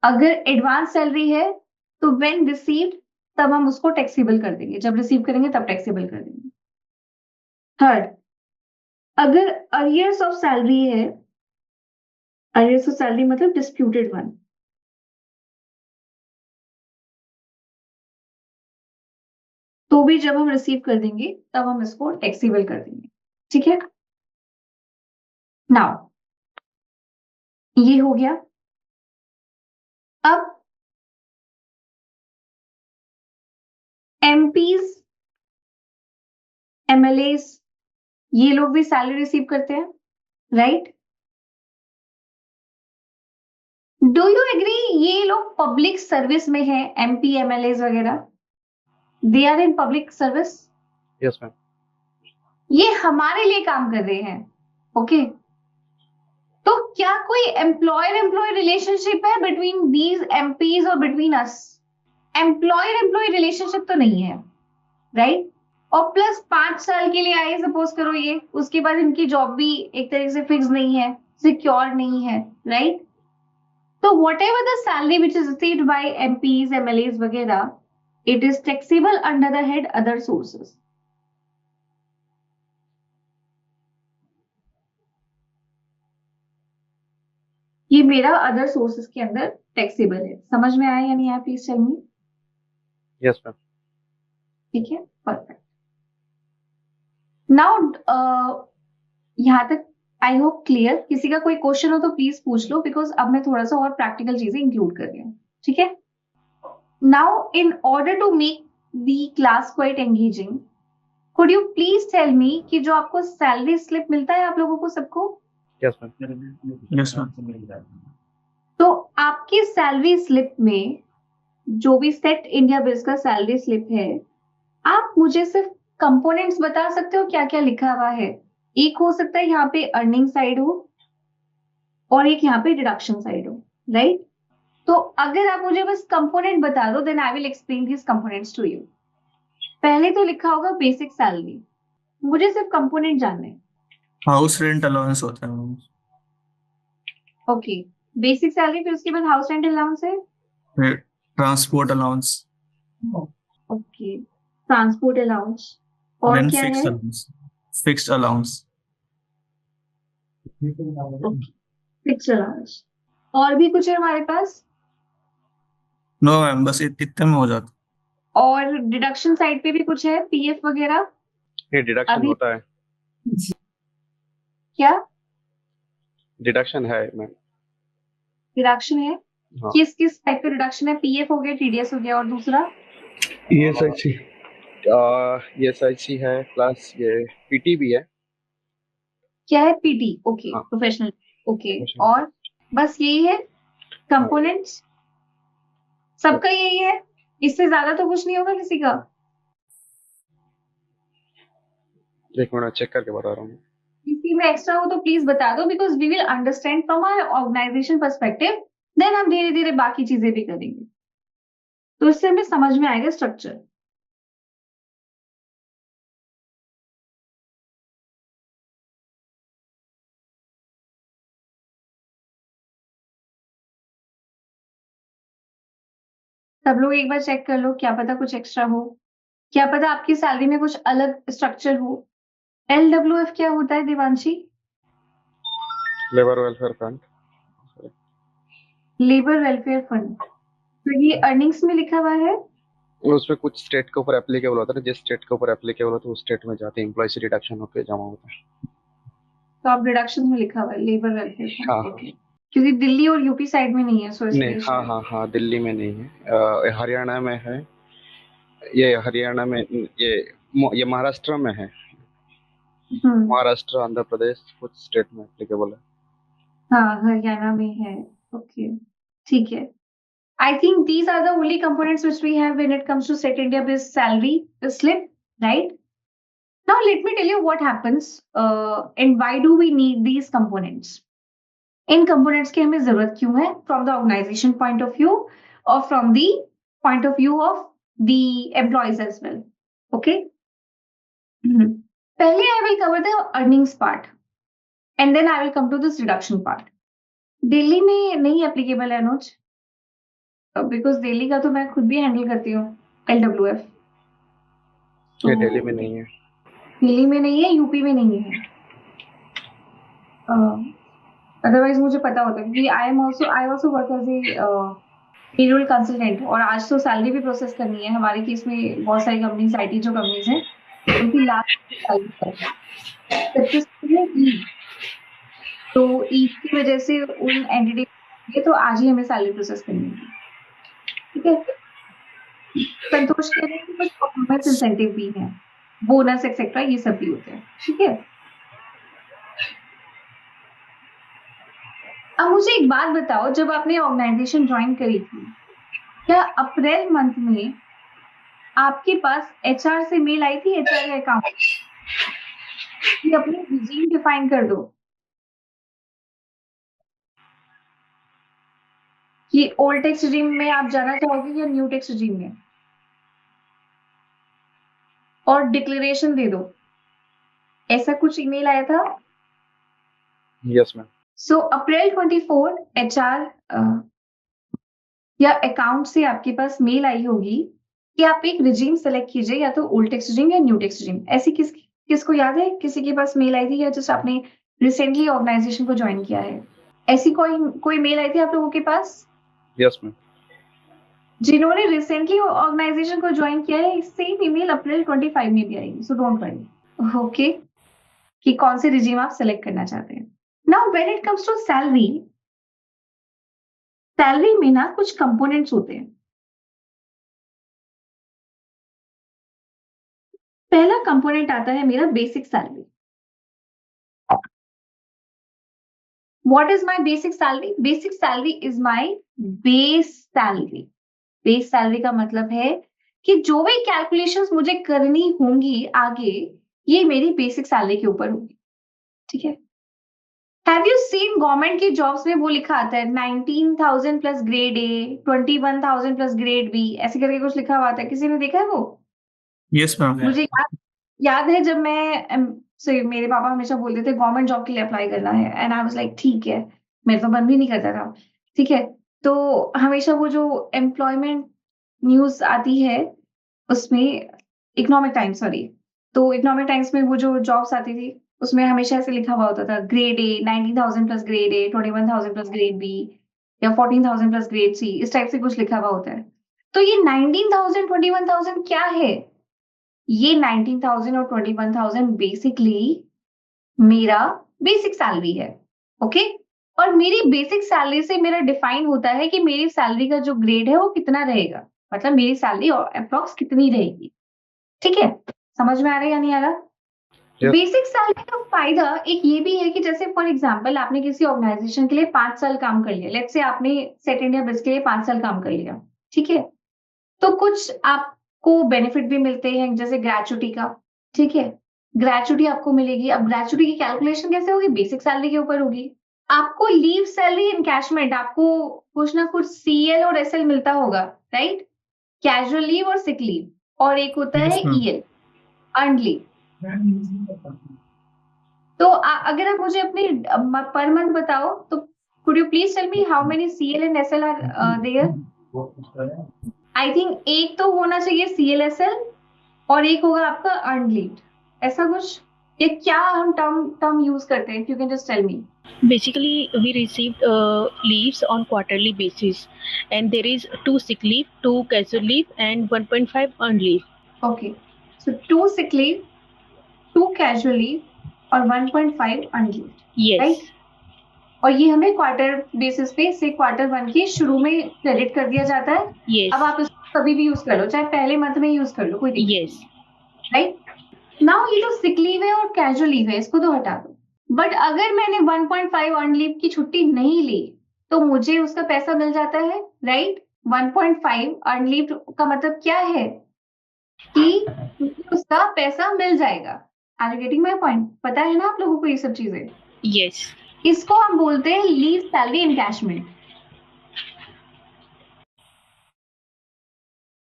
[SPEAKER 1] अगर advance salary है तो when received तब हम उसको टैक्सेबल कर देंगे, जब रिसीव करेंगे तब टैक्सेबल कर देंगे. थर्ड, अगर अरियर्स ऑफ सैलरी है, अरियर्स ऑफ सैलरी मतलब डिस्प्यूटेड वन, तो भी जब हम रिसीव कर देंगे तब हम इसको टैक्सेबल कर देंगे. ठीक है, नाउ ये हो गया. अब एमपीज, एमएलएस, ये लोग भी सैलरी रिसीव करते हैं, राइट? डू यू एग्री ये लोग पब्लिक सर्विस में है, एमपी एमएलएस वगैरह, they are in public service.
[SPEAKER 2] Yes, ma'am.
[SPEAKER 1] ये हमारे लिए काम कर रहे हैं. ओके, तो क्या कोई एम्प्लॉयर एम्प्लॉय रिलेशनशिप है बिटवीन दीज एमपीज और between us? Employer employee relationship तो नहीं है, राइट? और प्लस 5 साल के लिए आए सपोज करो ये, उसके बाद इनकी जॉब भी एक तरीके से फिक्स नहीं है, सिक्योर नहीं है, राइट? तो whatever the salary which is received by MPs MLAs वगैरह, it is taxable under the head other sources. ये मेरा अदर सोर्सेस के अंदर टैक्सेबल है. समझ में आया या नहीं आया, please tell me.
[SPEAKER 2] Yes, ma'am.
[SPEAKER 1] ठीक है, परफेक्ट. नाउ यहाँ तक आई होप क्लियर. किसी का कोई क्वेश्चन हो तो प्लीज पूछ लो, बिकॉज अब मैं थोड़ा सा और प्रैक्टिकल चीजें इंक्लूड कर रही हूँ. ठीक है, now in order to make the class quite engaging, could you please tell me कि जो आपको सैलरी स्लिप मिलता है आप लोगों को सबको,
[SPEAKER 2] Yes, ma'am.
[SPEAKER 3] Yes ma'am.
[SPEAKER 1] तो आपकी सैलरी स्लिप में जो भी सेट इंडिया बिज का सैलरी स्लिप है, आप मुझे सिर्फ कंपोनेंट्स बता सकते हो क्या क्या लिखा हुआ है. एक हो सकता है यहाँ पे अर्निंग साइड हो और एक यहाँ पे डिडक्शन साइड हो, राइट? तो अगर आप मुझे बस कंपोनेंट बता दो, then I will explain this components to you. पहले तो लिखा होगा बेसिक सैलरी, मुझे सिर्फ कंपोनेंट जानना है.
[SPEAKER 3] हाउस रेंट अलाउंस होता है मैम.
[SPEAKER 1] ओके, बेसिक सैलरी, फिर उसके बाद हाउस रेंट अलाउंस है.
[SPEAKER 3] फिर transport allowance,
[SPEAKER 1] okay, transport allowance, और
[SPEAKER 3] देन
[SPEAKER 1] क्या
[SPEAKER 3] फिक्स्ड
[SPEAKER 1] है?
[SPEAKER 3] Allowance. Fixed allowance.
[SPEAKER 1] Fixed allowance. और भी कुछ है हमारे पास?
[SPEAKER 3] नो मैम, बस इतने में हो जाता.
[SPEAKER 1] और डिडक्शन साइड पे भी कुछ है, पीएफ वगैरह?
[SPEAKER 2] ये डिडक्शन
[SPEAKER 1] अभी
[SPEAKER 2] होता है.
[SPEAKER 1] क्या
[SPEAKER 2] डिडक्शन है मैम.
[SPEAKER 1] डिडक्शन है?
[SPEAKER 2] हाँ.
[SPEAKER 1] किस किस टाइप का डिडक्शन है? पीएफ हो गया, टीडीएस हो गया, और दूसरा
[SPEAKER 2] ESIC. ESIC है, प्लस ये PT भी है.
[SPEAKER 1] क्या है? पीटी. ओके,
[SPEAKER 2] हाँ.
[SPEAKER 1] प्रोफेशनल. Okay,
[SPEAKER 2] Professional.
[SPEAKER 1] और बस यही है कंपोनेंट्स? सबका यही है, इससे ज्यादा तो कुछ नहीं होगा किसी का?
[SPEAKER 2] एक मिनट चेक करके बता रहा हूँ.
[SPEAKER 1] किसी में एक्स्ट्रा हो तो प्लीज बता दो, because we will understand from our organization perspective, then हम धीरे धीरे बाकी चीजें भी करेंगे, तो इससे हमें समझ में आएगा स्ट्रक्चर. सब लोग एक बार चेक कर लो, क्या पता कुछ एक्स्ट्रा हो. क्या पता आपकी सैलरी में कुछ अलग स्ट्रक्चर हो। LWF क्या होता है Devanshi?
[SPEAKER 2] Labour welfare fund.
[SPEAKER 1] Labour welfare fund. तो ये अर्निंग्स में लिखा हुआ है।
[SPEAKER 2] उसमें कुछ स्टेट के ऊपर एप्लीकेबल होता है, जिस स्टेट के ऊपर एप्लीकेबल होता है उस स्टेट में जाते हैं, एम्प्लॉय से डिडक्शन होकर जमा होता है।
[SPEAKER 1] तो आप डिडक्शन में लिखा हुआ है लेबर वेलफेयर फंड।
[SPEAKER 2] हाँ
[SPEAKER 1] ओके, क्योंकि दिल्ली और यूपी साइड में नहीं है, सो
[SPEAKER 2] नहीं,
[SPEAKER 1] इसलिए
[SPEAKER 2] हाँ
[SPEAKER 1] शायद।
[SPEAKER 2] हाँ हाँ, दिल्ली में नहीं है, हरियाणा में है। ये हरियाणा में, ये महाराष्ट्र में है।
[SPEAKER 1] हम्म।
[SPEAKER 2] महाराष्ट्र, आंध्र प्रदेश, कुछ स्टेट में एप्लीकेबल है।
[SPEAKER 1] हाँ, हरियाणा में है। ओके, ठीक है। I think these are the only components which we have when it comes to Set India based salary slip, right? Now let me tell you what happens and why do we need these components. In components की हमें जरूरत क्यों है from the organization point of view or from the point of view of the employees as well. Okay. पहले I will cover the earnings part and then I will come to this reduction part. Delhi में नहीं applicable है अनुज, because Delhi का तो मैं खुद भी handle करती हूँ LWF।
[SPEAKER 2] ये दिल्ली में नहीं है।
[SPEAKER 1] दिल्ली में नहीं है, यूपी में नहीं है। अदरवाइज मुझे पता होता है क्योंकि I also work as a payroll consultant, और आज तो सैलरी भी प्रोसेस करनी है। हमारे केस में बहुत सारी कंपनीज, IT जो कंपनीज हैं, उनकी लास्ट सैलरी है 25 ईद। तो ईद की वजह से उन एंटिटी तो आज ही हमें सैलरी प्रोसेस करनी है। ठीक है, संतोष कह रहे हैं कि कुछ परफॉर्मेंस इंसेंटिव भी है, बोनस एक्सेट्रा, ये सब भी होते हैं। ठीक है, अब मुझे एक बात बताओ, जब आपने ऑर्गेनाइजेशन ज्वाइन करी थी, क्या अप्रैल मंथ में आपके पास HR से मेल आई थी, HR अकाउंट कि अपनी रिजीम डिफाइन कर दो कि ओल्ड टैक्स रिजीम में आप जाना चाहोगे या न्यू टैक्स रिजीम में, और डिक्लेरेशन दे दो, ऐसा कुछ ईमेल आया था?
[SPEAKER 2] Yes ma'am.
[SPEAKER 1] So April 24 HR या अकाउंट से आपके पास मेल आई होगी कि आप एक रिजीम सेलेक्ट कीजिए, या तो ओल्ड टैक्स रिजीम या न्यू टैक्स रिजीम। ऐसी किसको याद है, किसी के पास मेल आई थी, या जस्ट आपने रिसेंटली ऑर्गेनाइजेशन को ज्वाइन किया है, ऐसी कोई मेल आई थी आप लोगों के पास?
[SPEAKER 2] Yes ma'am.
[SPEAKER 1] जिन्होंने रिसेंटली ऑर्गेनाइजेशन को ज्वाइन किया है, सेम ईमेल अप्रैल 25 में भी आएगी, सो डोंट वरी। ओके, कि कौन से रिजीम आप सेलेक्ट करना चाहते हैं। Now when it comes to salary, salary में ना कुछ कंपोनेंट्स होते हैं। पहला कंपोनेंट आता है मेरा basic salary. What is my basic salary? Basic salary is my base salary. Base salary का मतलब है कि जो भी कैलकुलेशंस मुझे करनी होंगी आगे, ये मेरी बेसिक सैलरी के ऊपर होगी। ठीक है, हैव यू सीन गवर्नमेंट की जॉब्स में वो लिखा आता है 19,000 plus grade A, 21,000 plus grade B, ऐसे करके कुछ लिखा हुआ आता है, किसी ने देखा है वो?
[SPEAKER 3] Yes ma'am.
[SPEAKER 1] मुझे याद है जब मेरे पापा हमेशा बोलते थे गवर्नमेंट जॉब के लिए अप्लाई करना है, एंड आई वाज लाइक ठीक है, मेरा तो मन भी नहीं करता था। ठीक है, तो हमेशा वो जो एम्प्लॉयमेंट न्यूज आती है उसमें, इकोनॉमिक टाइम्स, सॉरी, तो इकोनॉमिक टाइम्स में वो जो जॉब्स आती थी उसमें हमेशा ऐसे लिखा हुआ होता था grade A 19,000 plus grade A, 21,000 plus grade B, या 14,000 प्लस ग्रेड C, इस टाइप से कुछ लिखा हुआ होता है। तो ये 19,000 21,000 क्या है? ये 19,000 और 21,000 बेसिकली मेरा बेसिक सैलरी है। ओके, और मेरी बेसिक सैलरी से मेरा डिफाइन होता है कि मेरी सैलरी का जो ग्रेड है वो कितना रहेगा, मतलब मेरी सैलरी अप्रोक्स कितनी रहेगी। ठीक है, समझ में आ रहा है या नहीं आ रहा?
[SPEAKER 2] Yes.
[SPEAKER 1] बेसिक सैलरी का फायदा एक ये भी है कि जैसे फॉर एग्जांपल आपने किसी ऑर्गेनाइजेशन के लिए 5 साल काम कर लिया, लेट्स से आपने सेट इंडिया बिज के लिए 5 साल काम कर लिया। ठीक है, तो कुछ आपको बेनिफिट भी मिलते हैं, जैसे ग्रेचुटी का। ठीक है, ग्रेचुटी आपको मिलेगी। अब ग्रेचुटी की कैलकुलेशन कैसे होगी? बेसिक सैलरी के ऊपर होगी। आपको लीव सैलरी एनकैशमेंट, आपको कुछ ना कुछ CL और SL मिलता होगा, राइट? कैजुअल लीव और सिक लीव, और एक होता
[SPEAKER 3] Yes,
[SPEAKER 1] है
[SPEAKER 3] ma'am.
[SPEAKER 1] EL, earn leave. तो अगर आप मुझे अपनी पर मंथ बताओ, तो could you please tell me how many CL and SL are there? I think एक तो होना चाहिए CLSL, और एक होगा आपका अर्न लीव, ऐसा कुछ? ये क्या हम टर्म यूज करते हैं? You can just tell me.
[SPEAKER 4] Basically, we received leaves on quarterly basis, and there is 2 sick leave, 2 casual leave, and 1.5 earned leave.
[SPEAKER 1] Okay, so 2 sick leave, 2 casual leave और 1.5 earned leave,
[SPEAKER 4] Yes.
[SPEAKER 1] Right? और ये हमें quarter basis पे से quarter 1 के शुरू में credit कर दिया जाता है.
[SPEAKER 4] Yes.
[SPEAKER 1] अब आप इसको कभी भी यूज कर लो, चाहे पहले मंथ में यूज कर लो, कोई दिक्कत
[SPEAKER 4] Yes.
[SPEAKER 1] नहीं, राइट? नाउ ये जो सिक लीव है और कैजुअल लीव है इसको तो हटा दो, बट अगर मैंने 1.5 अर्न लीव की छुट्टी नहीं ली तो मुझे उसका पैसा मिल जाता है, राइट? 1.5 अर्न लीव का मतलब क्या है कि मुझे उसका पैसा मिल जाएगा. Are you getting my point? पता है ना आप लोगों को ये सब चीजें?
[SPEAKER 4] Yes.
[SPEAKER 1] इसको हम बोलते हैं leave salary encashment.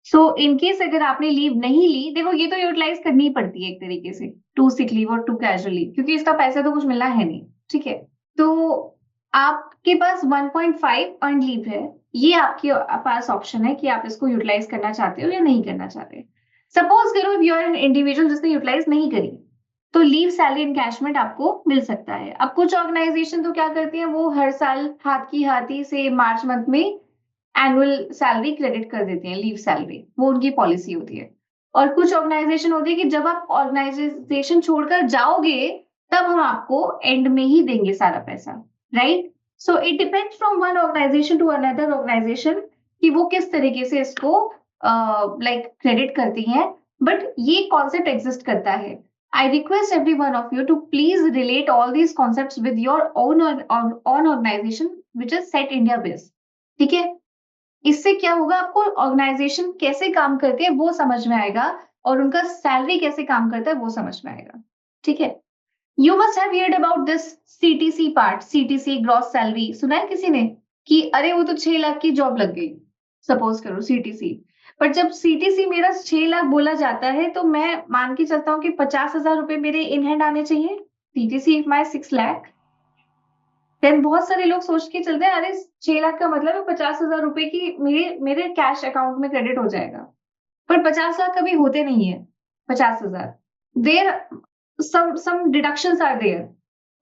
[SPEAKER 1] So in case अगर आपने लीव नहीं ली, देखो ये तो यूटिलाइज करनी ही पड़ती है एक तरीके से, 2 सिक लीव और 2 कैजुअल लीव, क्योंकि इसका पैसा तो कुछ मिलना है नहीं, ठीक है? तो आपके पास 1.5 अर्न लीव है, ये आपके पास ऑप्शन है कि आप इसको यूटिलाइज करना चाहते हो या नहीं करना चाहते. सपोज करो if you are an individual जिसने यूटिलाइज नहीं करी, तो लीव सैलरी एनकैशमेंट आपको मिल सकता है. अब कुछ ऑर्गेनाइजेशन तो क्या करती है, वो हर साल हाथ की हाथी से मार्च मंथ में एनुअल सैलरी क्रेडिट कर देती हैं, लीव सैलरी, वो उनकी पॉलिसी होती है. और कुछ ऑर्गेनाइजेशन होती है कि जब आप ऑर्गेनाइजेशन छोड़कर जाओगे तब हम आपको एंड में ही देंगे सारा पैसा, right? So it depends from one organization to another organization कि वो किस तरीके से इसको लाइक क्रेडिट करती हैं, बट ये कॉन्सेप्ट एग्जिस्ट करता है. I request every one of you to please relate all these concepts with your own organization which is Set India based. ठीक है? इससे क्या होगा, आपको ऑर्गेनाइजेशन कैसे काम करती है वो समझ में आएगा और उनका सैलरी कैसे काम करता है वो समझ में आएगा, ठीक है? You must have heard about this CTC part, CTC gross salary. सुना है किसी ने कि अरे वो तो 6 लाख की जॉब लग गई, सपोज करो सीटीसी. बट जब सीटीसी मेरा 6 लाख बोला जाता है तो मैं मान के चलता हूँ कि 50,000 रुपए मेरे इन हैंड आने चाहिए. CTC if my 6 lakh, then बहुत सारे लोग सोच के चलते हैं अरे 6 लाख का मतलब है 50,000 रुपए की मेरे कैश अकाउंट में क्रेडिट हो जाएगा. पर 50 लाख कभी होते नहीं है. 50,000 देर सम डिडक्शंस आर देयर,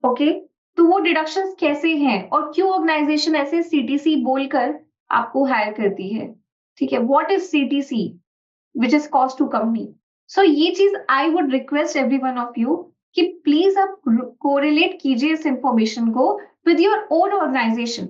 [SPEAKER 1] ओके? तो वो डिडक्शंस कैसे हैं और क्यों ऑर्गेनाइजेशन ऐसे सीटीसी बोलकर आपको हायर करती है, ठीक है? What is CTC which is cost to company? So ये चीज I would request every one of you कि प्लीज आप कोरिलेट कीजिए इस इंफॉर्मेशन को विद योर ओन ऑर्गेनाइजेशन.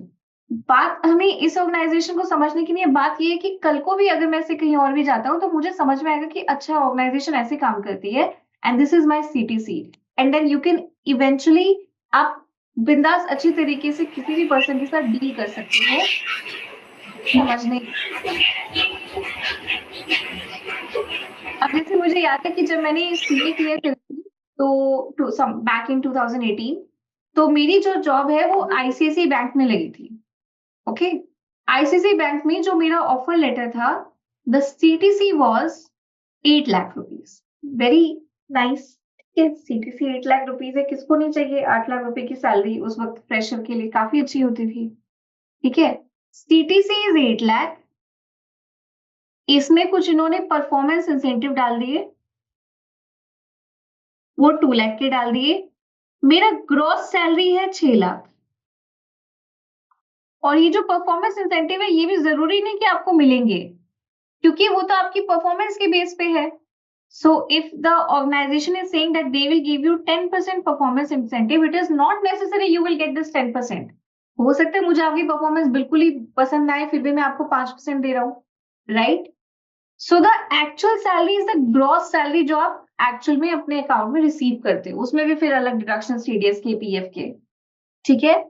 [SPEAKER 1] बात हमें इस ऑर्गेनाइजेशन को समझने की नहीं है, बात ये है कि कल को भी अगर मैं से कहीं और भी जाता हूँ तो मुझे समझ में आएगा कि अच्छा ऑर्गेनाइजेशन ऐसे काम करती है and this is my CTC, and then you can eventually आप बिंदास अच्छी तरीके से किसी भी पर्सन के साथ डील कर सकते हो. समझने अब जैसे मुझे याद है कि जब मैंने सीए क्लियर करी थी तो बैक इन 2018, तो मेरी जो जॉब है वो आईसीआईसीआई बैंक में लगी थी, ओके? आईसीआईसीआई बैंक में जो मेरा ऑफर लेटर था, the CTC was 8 lakh rupees. Very nice, ठीक है? सीटीसी 8 लाख रुपीस है, किसको नहीं चाहिए 8 लाख रुपए की सैलरी? उस वक्त फ्रेशर के लिए काफी अच्छी होती थी, ठीक है? CTC is 8 lakh. इसमें कुछ इन्होंने परफॉर्मेंस इंसेंटिव डाल दिए, वो 2 लाख के डाल दिए. मेरा ग्रॉस सैलरी है 6 लाख. और ये जो परफॉर्मेंस इंसेंटिव है ये भी जरूरी नहीं कि आपको मिलेंगे, क्योंकि वो तो आपकी परफॉर्मेंस के बेस पे है. So if the organization is saying that they will give you 10% performance incentive, it is not necessary you will get this 10%. हो सकता है मुझे आपकी परफॉर्मेंस बिल्कुल ही पसंद ना आए, फिर भी मैं आपको 5% दे रहा हूँ, right? So the actual salary is the gross salary जो आप एक्चुअल में अपने अकाउंट में रिसीव करते हो, उसमें भी फिर अलग डिडक्शन टीडीएस के, पीएफ के, ठीक है?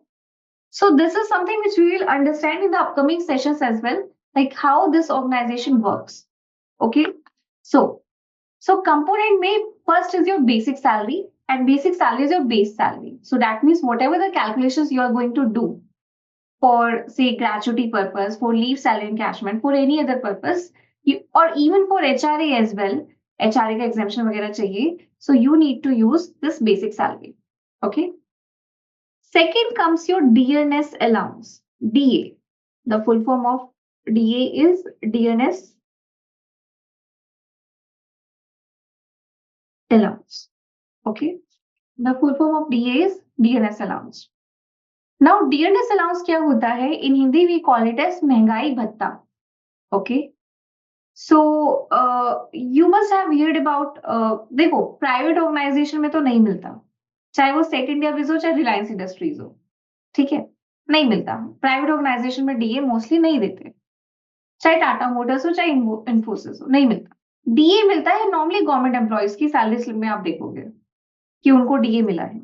[SPEAKER 1] So this is something which we will understand in the upcoming sessions as well, like how this organization works. Okay, so component में first is your basic salary, and basic salary is your base salary. So that means whatever the calculations you are going to do for say gratuity purpose, for leave salary encashment, for any other purpose, or even for HRA as well, HRA का exemption वगैरह चाहिए, so you need to use this basic salary. Okay. Second comes your dearness allowance, DA. The full form of DA is dearness allowance. Okay, the full form of DA is DNS allowance. Now DNS allowance क्या होता है? In Hindi we call it as महंगाई भत्ता. Okay, so you must have heard about देखो private organisation में तो नहीं मिलता, चाहे वो सेट इंडिया बिज हो चाहे रिलायंस इंडस्ट्रीज हो, ठीक है, नहीं मिलता। प्राइवेट ऑर्गेनाइजेशन में डीए मोस्टली नहीं देते, चाहे टाटा मोटर्स हो चाहे इन्फोसिस हो, नहीं मिलता। डीए मिलता है नॉर्मली गवर्नमेंट एम्प्लॉयज की सैलरी स्लिप में, आप देखोगे कि उनको डीए मिला है,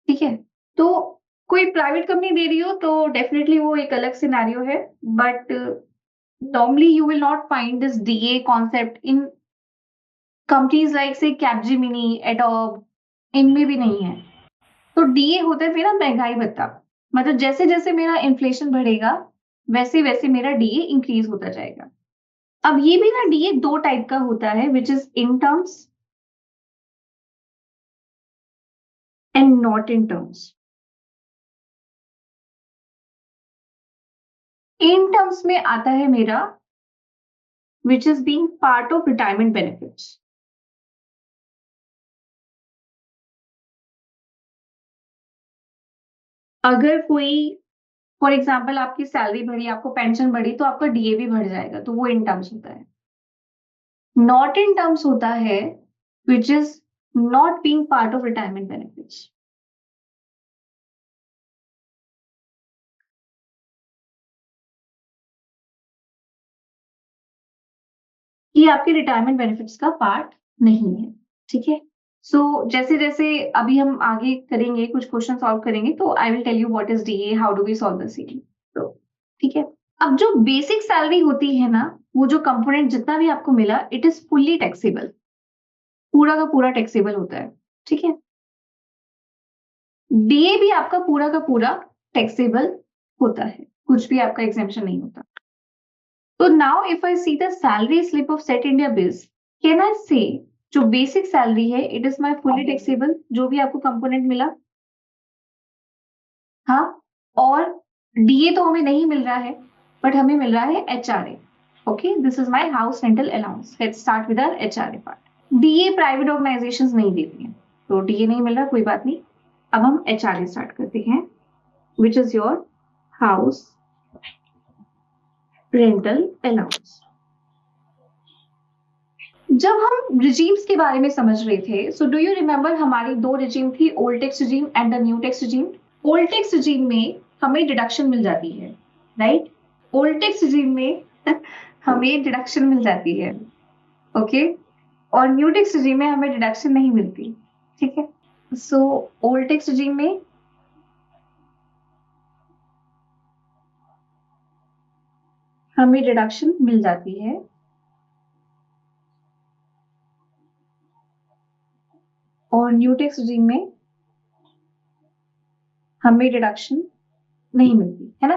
[SPEAKER 1] ठीक है। तो कोई प्राइवेट कंपनी दे रही हो तो डेफिनेटली वो एक अलग सिनेरियो है, but normally you will not find this DA concept in companies like से कैपजेमिनी, एडोब, इनमें भी नहीं है। तो डीए होता है मेरा महंगाई भत्ता, मतलब जैसे जैसे मेरा इन्फ्लेशन बढ़ेगा वैसे वैसे मेरा डीए इंक्रीज होता जाएगा। अब ये भी ना डीए दो टाइप का होता है, which is in terms and not in terms. In terms में आता है मेरा which is being part of retirement benefits. अगर कोई फॉर एग्जाम्पल आपकी सैलरी बढ़ी, आपको पेंशन बढ़ी, तो आपका डीए भी बढ़ जाएगा, तो वो इन टर्म्स होता है। नॉट इन टर्म्स होता है which is not being part of retirement benefits. ये आपके रिटायरमेंट बेनिफिट्स का पार्ट नहीं है, ठीक है। सो जैसे जैसे अभी हम आगे करेंगे, कुछ क्वेश्चन सॉल्व करेंगे, तो I will tell you what is DA, how do we solve the same. तो ठीक है, अब जो बेसिक सैलरी होती है ना, वो जो कंपोनेंट जितना भी आपको मिला, इट इज फुल्ली टैक्सेबल, पूरा का पूरा टैक्सेबल होता है, ठीक है। डीए भी आपका पूरा का पूरा टैक्सेबल होता है, कुछ भी आपका एग्जेम्पशन नहीं होता। तो now if I see the salary slip of set India बिज, कैन आई से जो बेसिक सैलरी है it is my fully taxable, जो भी आपको कंपोनेंट मिला, हाँ। और डीए तो हमें नहीं मिल रहा है, बट हमें मिल रहा है HRA. Okay, this is my house rental allowance. Let's start with our HRA part. DA private organisations नहीं देती हैं, तो डीए नहीं मिल रहा, कोई बात नहीं। अब हम एचआरए स्टार्ट करते हैं, which is your house rental allowance. जब हम रिजीम्स के बारे में समझ रहे थे, सो डू यू रिमेंबर हमारी दो रिजीम थी, old tax regime and the new tax regime. Old tax regime में हमें डिडक्शन मिल जाती है, राइट। ओल्ड टैक्स रिजीम में हमें डिडक्शन मिल जाती है, ओके। और न्यू टैक्स रिजीम में हमें डिडक्शन नहीं मिलती, ठीक है। सो ओल्ड टैक्स रिजीम में हमें डिडक्शन मिल जाती है, और न्यू टैक्स रिजीम में हमें डिडक्शन नहीं मिलती है ना।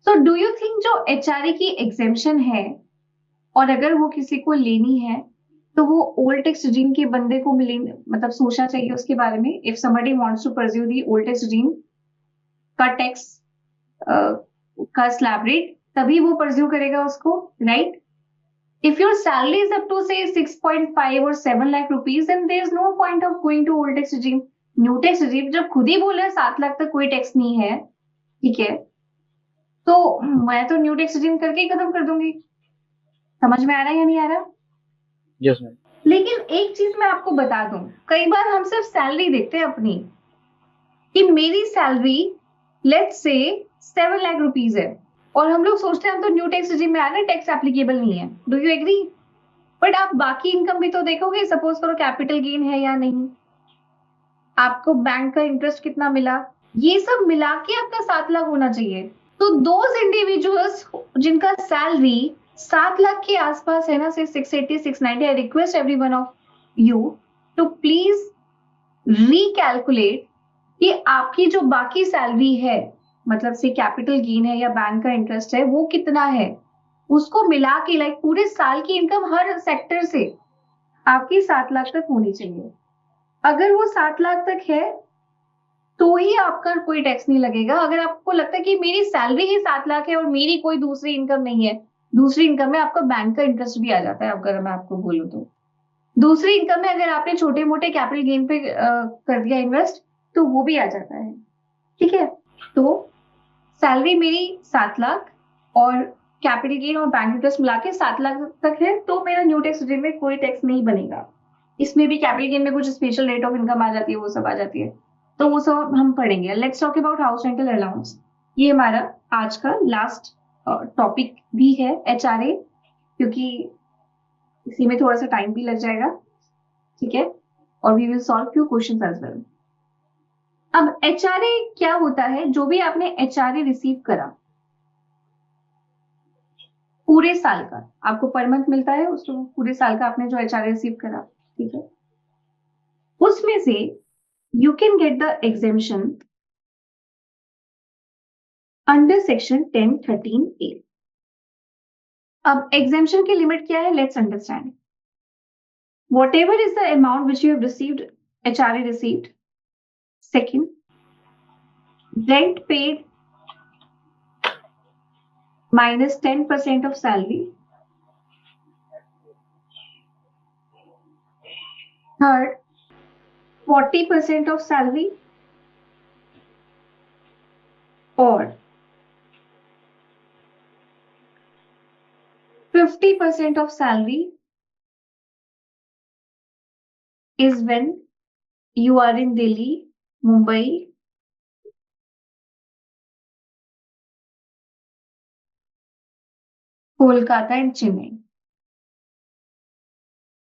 [SPEAKER 1] सो डू यू थिंक जो एचआरए की एग्जेम्पशन है, और अगर वो किसी को लेनी है, तो वो ओल्ड टैक्स रिजीम के बंदे को मिले, मतलब सोचना चाहिए उसके बारे में। If somebody wants to pursue the old tax regime का टैक्स का स्लैब रेट, तभी वो परस्यू करेगा उसको, right. If your salary is up to से 6.5 और 7 lakh rupees, then there is no point of going to old tax regime. New tax regime जब खुद ही बोले 7 लाख तक कोई टैक्स नहीं है, ठीक है, तो मैं तो न्यू टैक्स रिजीम करके ही खत्म कर दूंगी। समझ में आ रहा है या नहीं आ रहा?
[SPEAKER 2] Yes ma'am.
[SPEAKER 1] लेकिन एक चीज मैं आपको बता दूं, कई बार हम सिर्फ सैलरी देखते हैं अपनी, कि मेरी salary let's say 7 lakh rupees है, और हम लोग सोचते हैं हम तो न्यू टैक्स रिजीम में आ रहे हैं, टैक्स एप्लीकेबल नहीं है। Do you agree? बट आप बाकी इनकम भी तो देखोगे, सपोज करो कैपिटल गेन है या नहीं, आपको बैंक का इंटरेस्ट कितना मिला, ये सब मिला के आपका 7 लाख होना चाहिए। तो दोज इंडिविजुअल्स जिनका सैलरी 7 लाख के आसपास है ना, से 680, 690, I request every one of you to please recalculate कि आपकी जो बाकी सैलरी है, मतलब से कैपिटल गेन है या बैंक का इंटरेस्ट है, वो कितना है, उसको मिला के लाइक पूरे साल की इनकम हर सेक्टर से आपकी 7 लाख तक होनी चाहिए। अगर वो 7 लाख तक है तो ही आपका कोई टैक्स नहीं लगेगा। अगर आपको लगता है कि मेरी सैलरी ही 7 लाख है और मेरी कोई दूसरी इनकम नहीं है, दूसरी इनकम में आपका बैंक का इंटरेस्ट भी आ जाता है, अगर मैं आपको बोलूं तो दूसरी इनकम में अगर आपने छोटे मोटे कैपिटल गेन पे कर दिया इन्वेस्ट तो वो भी आ जाता है, ठीक है। तो सैलरी मेरी 7 लाख और कैपिटल गेन और बैंक इंटरेस्ट मिला के 7 लाख तक है, तो मेरा न्यू टैक्स रिजीम में कोई टैक्स नहीं बनेगा। इसमें भी कैपिटल गेन में कुछ स्पेशल रेट ऑफ इनकम आ जाती है, वो सब आ जाती है, तो वो सब हम पढ़ेंगे। Let's talk about house rental allowance. ये हमारा आज का लास्ट टॉपिक भी है, HRA, क्योंकि इसी में थोड़ा सा टाइम भी लग जाएगा, ठीक है, और we will solve few questions as well. अब HRA क्या होता है? जो भी आपने HRA रिसीव करा पूरे साल का, आपको पर मंथ मिलता है, उसको पूरे साल का आपने जो HRA रिसीव करा, ठीक है, उसमें से you can get the exemption under section 1013A। अब एग्जेम्पशन की लिमिट क्या है? Let's understand. Whatever is the amount which you have received, HRA received. Second, rent paid minus 10% of salary. Third, 40% of salary or 50% of salary is when you are in Delhi, Mumbai, Kolkata and Chennai.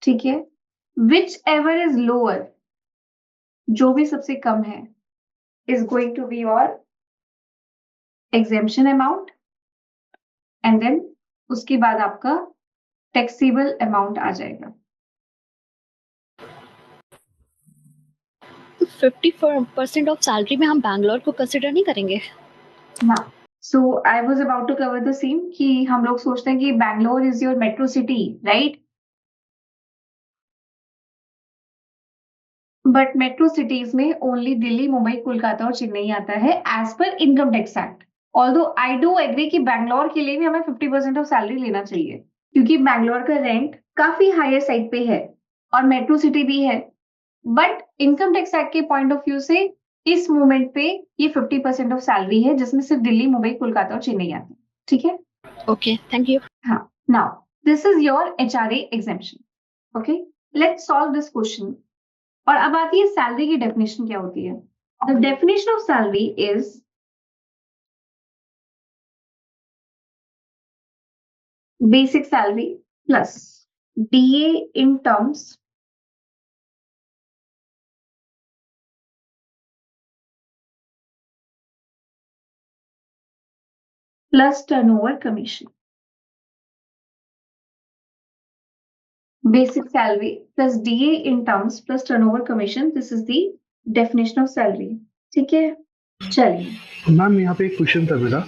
[SPEAKER 1] ठीक है, which ever is lower, जो भी सबसे कम है, is going to be your exemption amount, and then उसके बाद आपका टैक्सेबल अमाउंट आ जाएगा।
[SPEAKER 5] 50% ऑफ सैलरी में हम बैंगलोर को कंसिडर नहीं करेंगे?
[SPEAKER 1] ना, so I was about to cover the same कि हम लोग सोचते हैं कि Bangalore is your metro city, right, but metro cities में ओनली दिल्ली, मुंबई, कोलकाता और चेन्नई आता है as per income tax act. Although I do agree कि बैंगलोर के लिए भी हमें 50% ऑफ सैलरी लेना चाहिए, क्योंकि बैंगलोर का रेंट काफी हायर साइड पे है और मेट्रो सिटी भी है, बट इनकम टैक्स एक्ट के पॉइंट ऑफ व्यू से इस मोमेंट पे ये 50% ऑफ सैलरी है, जिसमें सिर्फ दिल्ली, मुंबई, कोलकाता और चेन्नई आते हैं, ठीक है।
[SPEAKER 5] Okay, thank you.
[SPEAKER 1] हाँ, now this is your HRA exemption. Okay, let's solve this question. और अब आती है सैलरी की डेफिनेशन क्या होती है। The definition of salary is basic salary plus DA in terms plus turnover commission. Basic salary plus DA in terms plus turnover commission. This is the definition of salary. ठीक है, चलिए
[SPEAKER 6] ma'am यहाँ पे एक question था मेरा।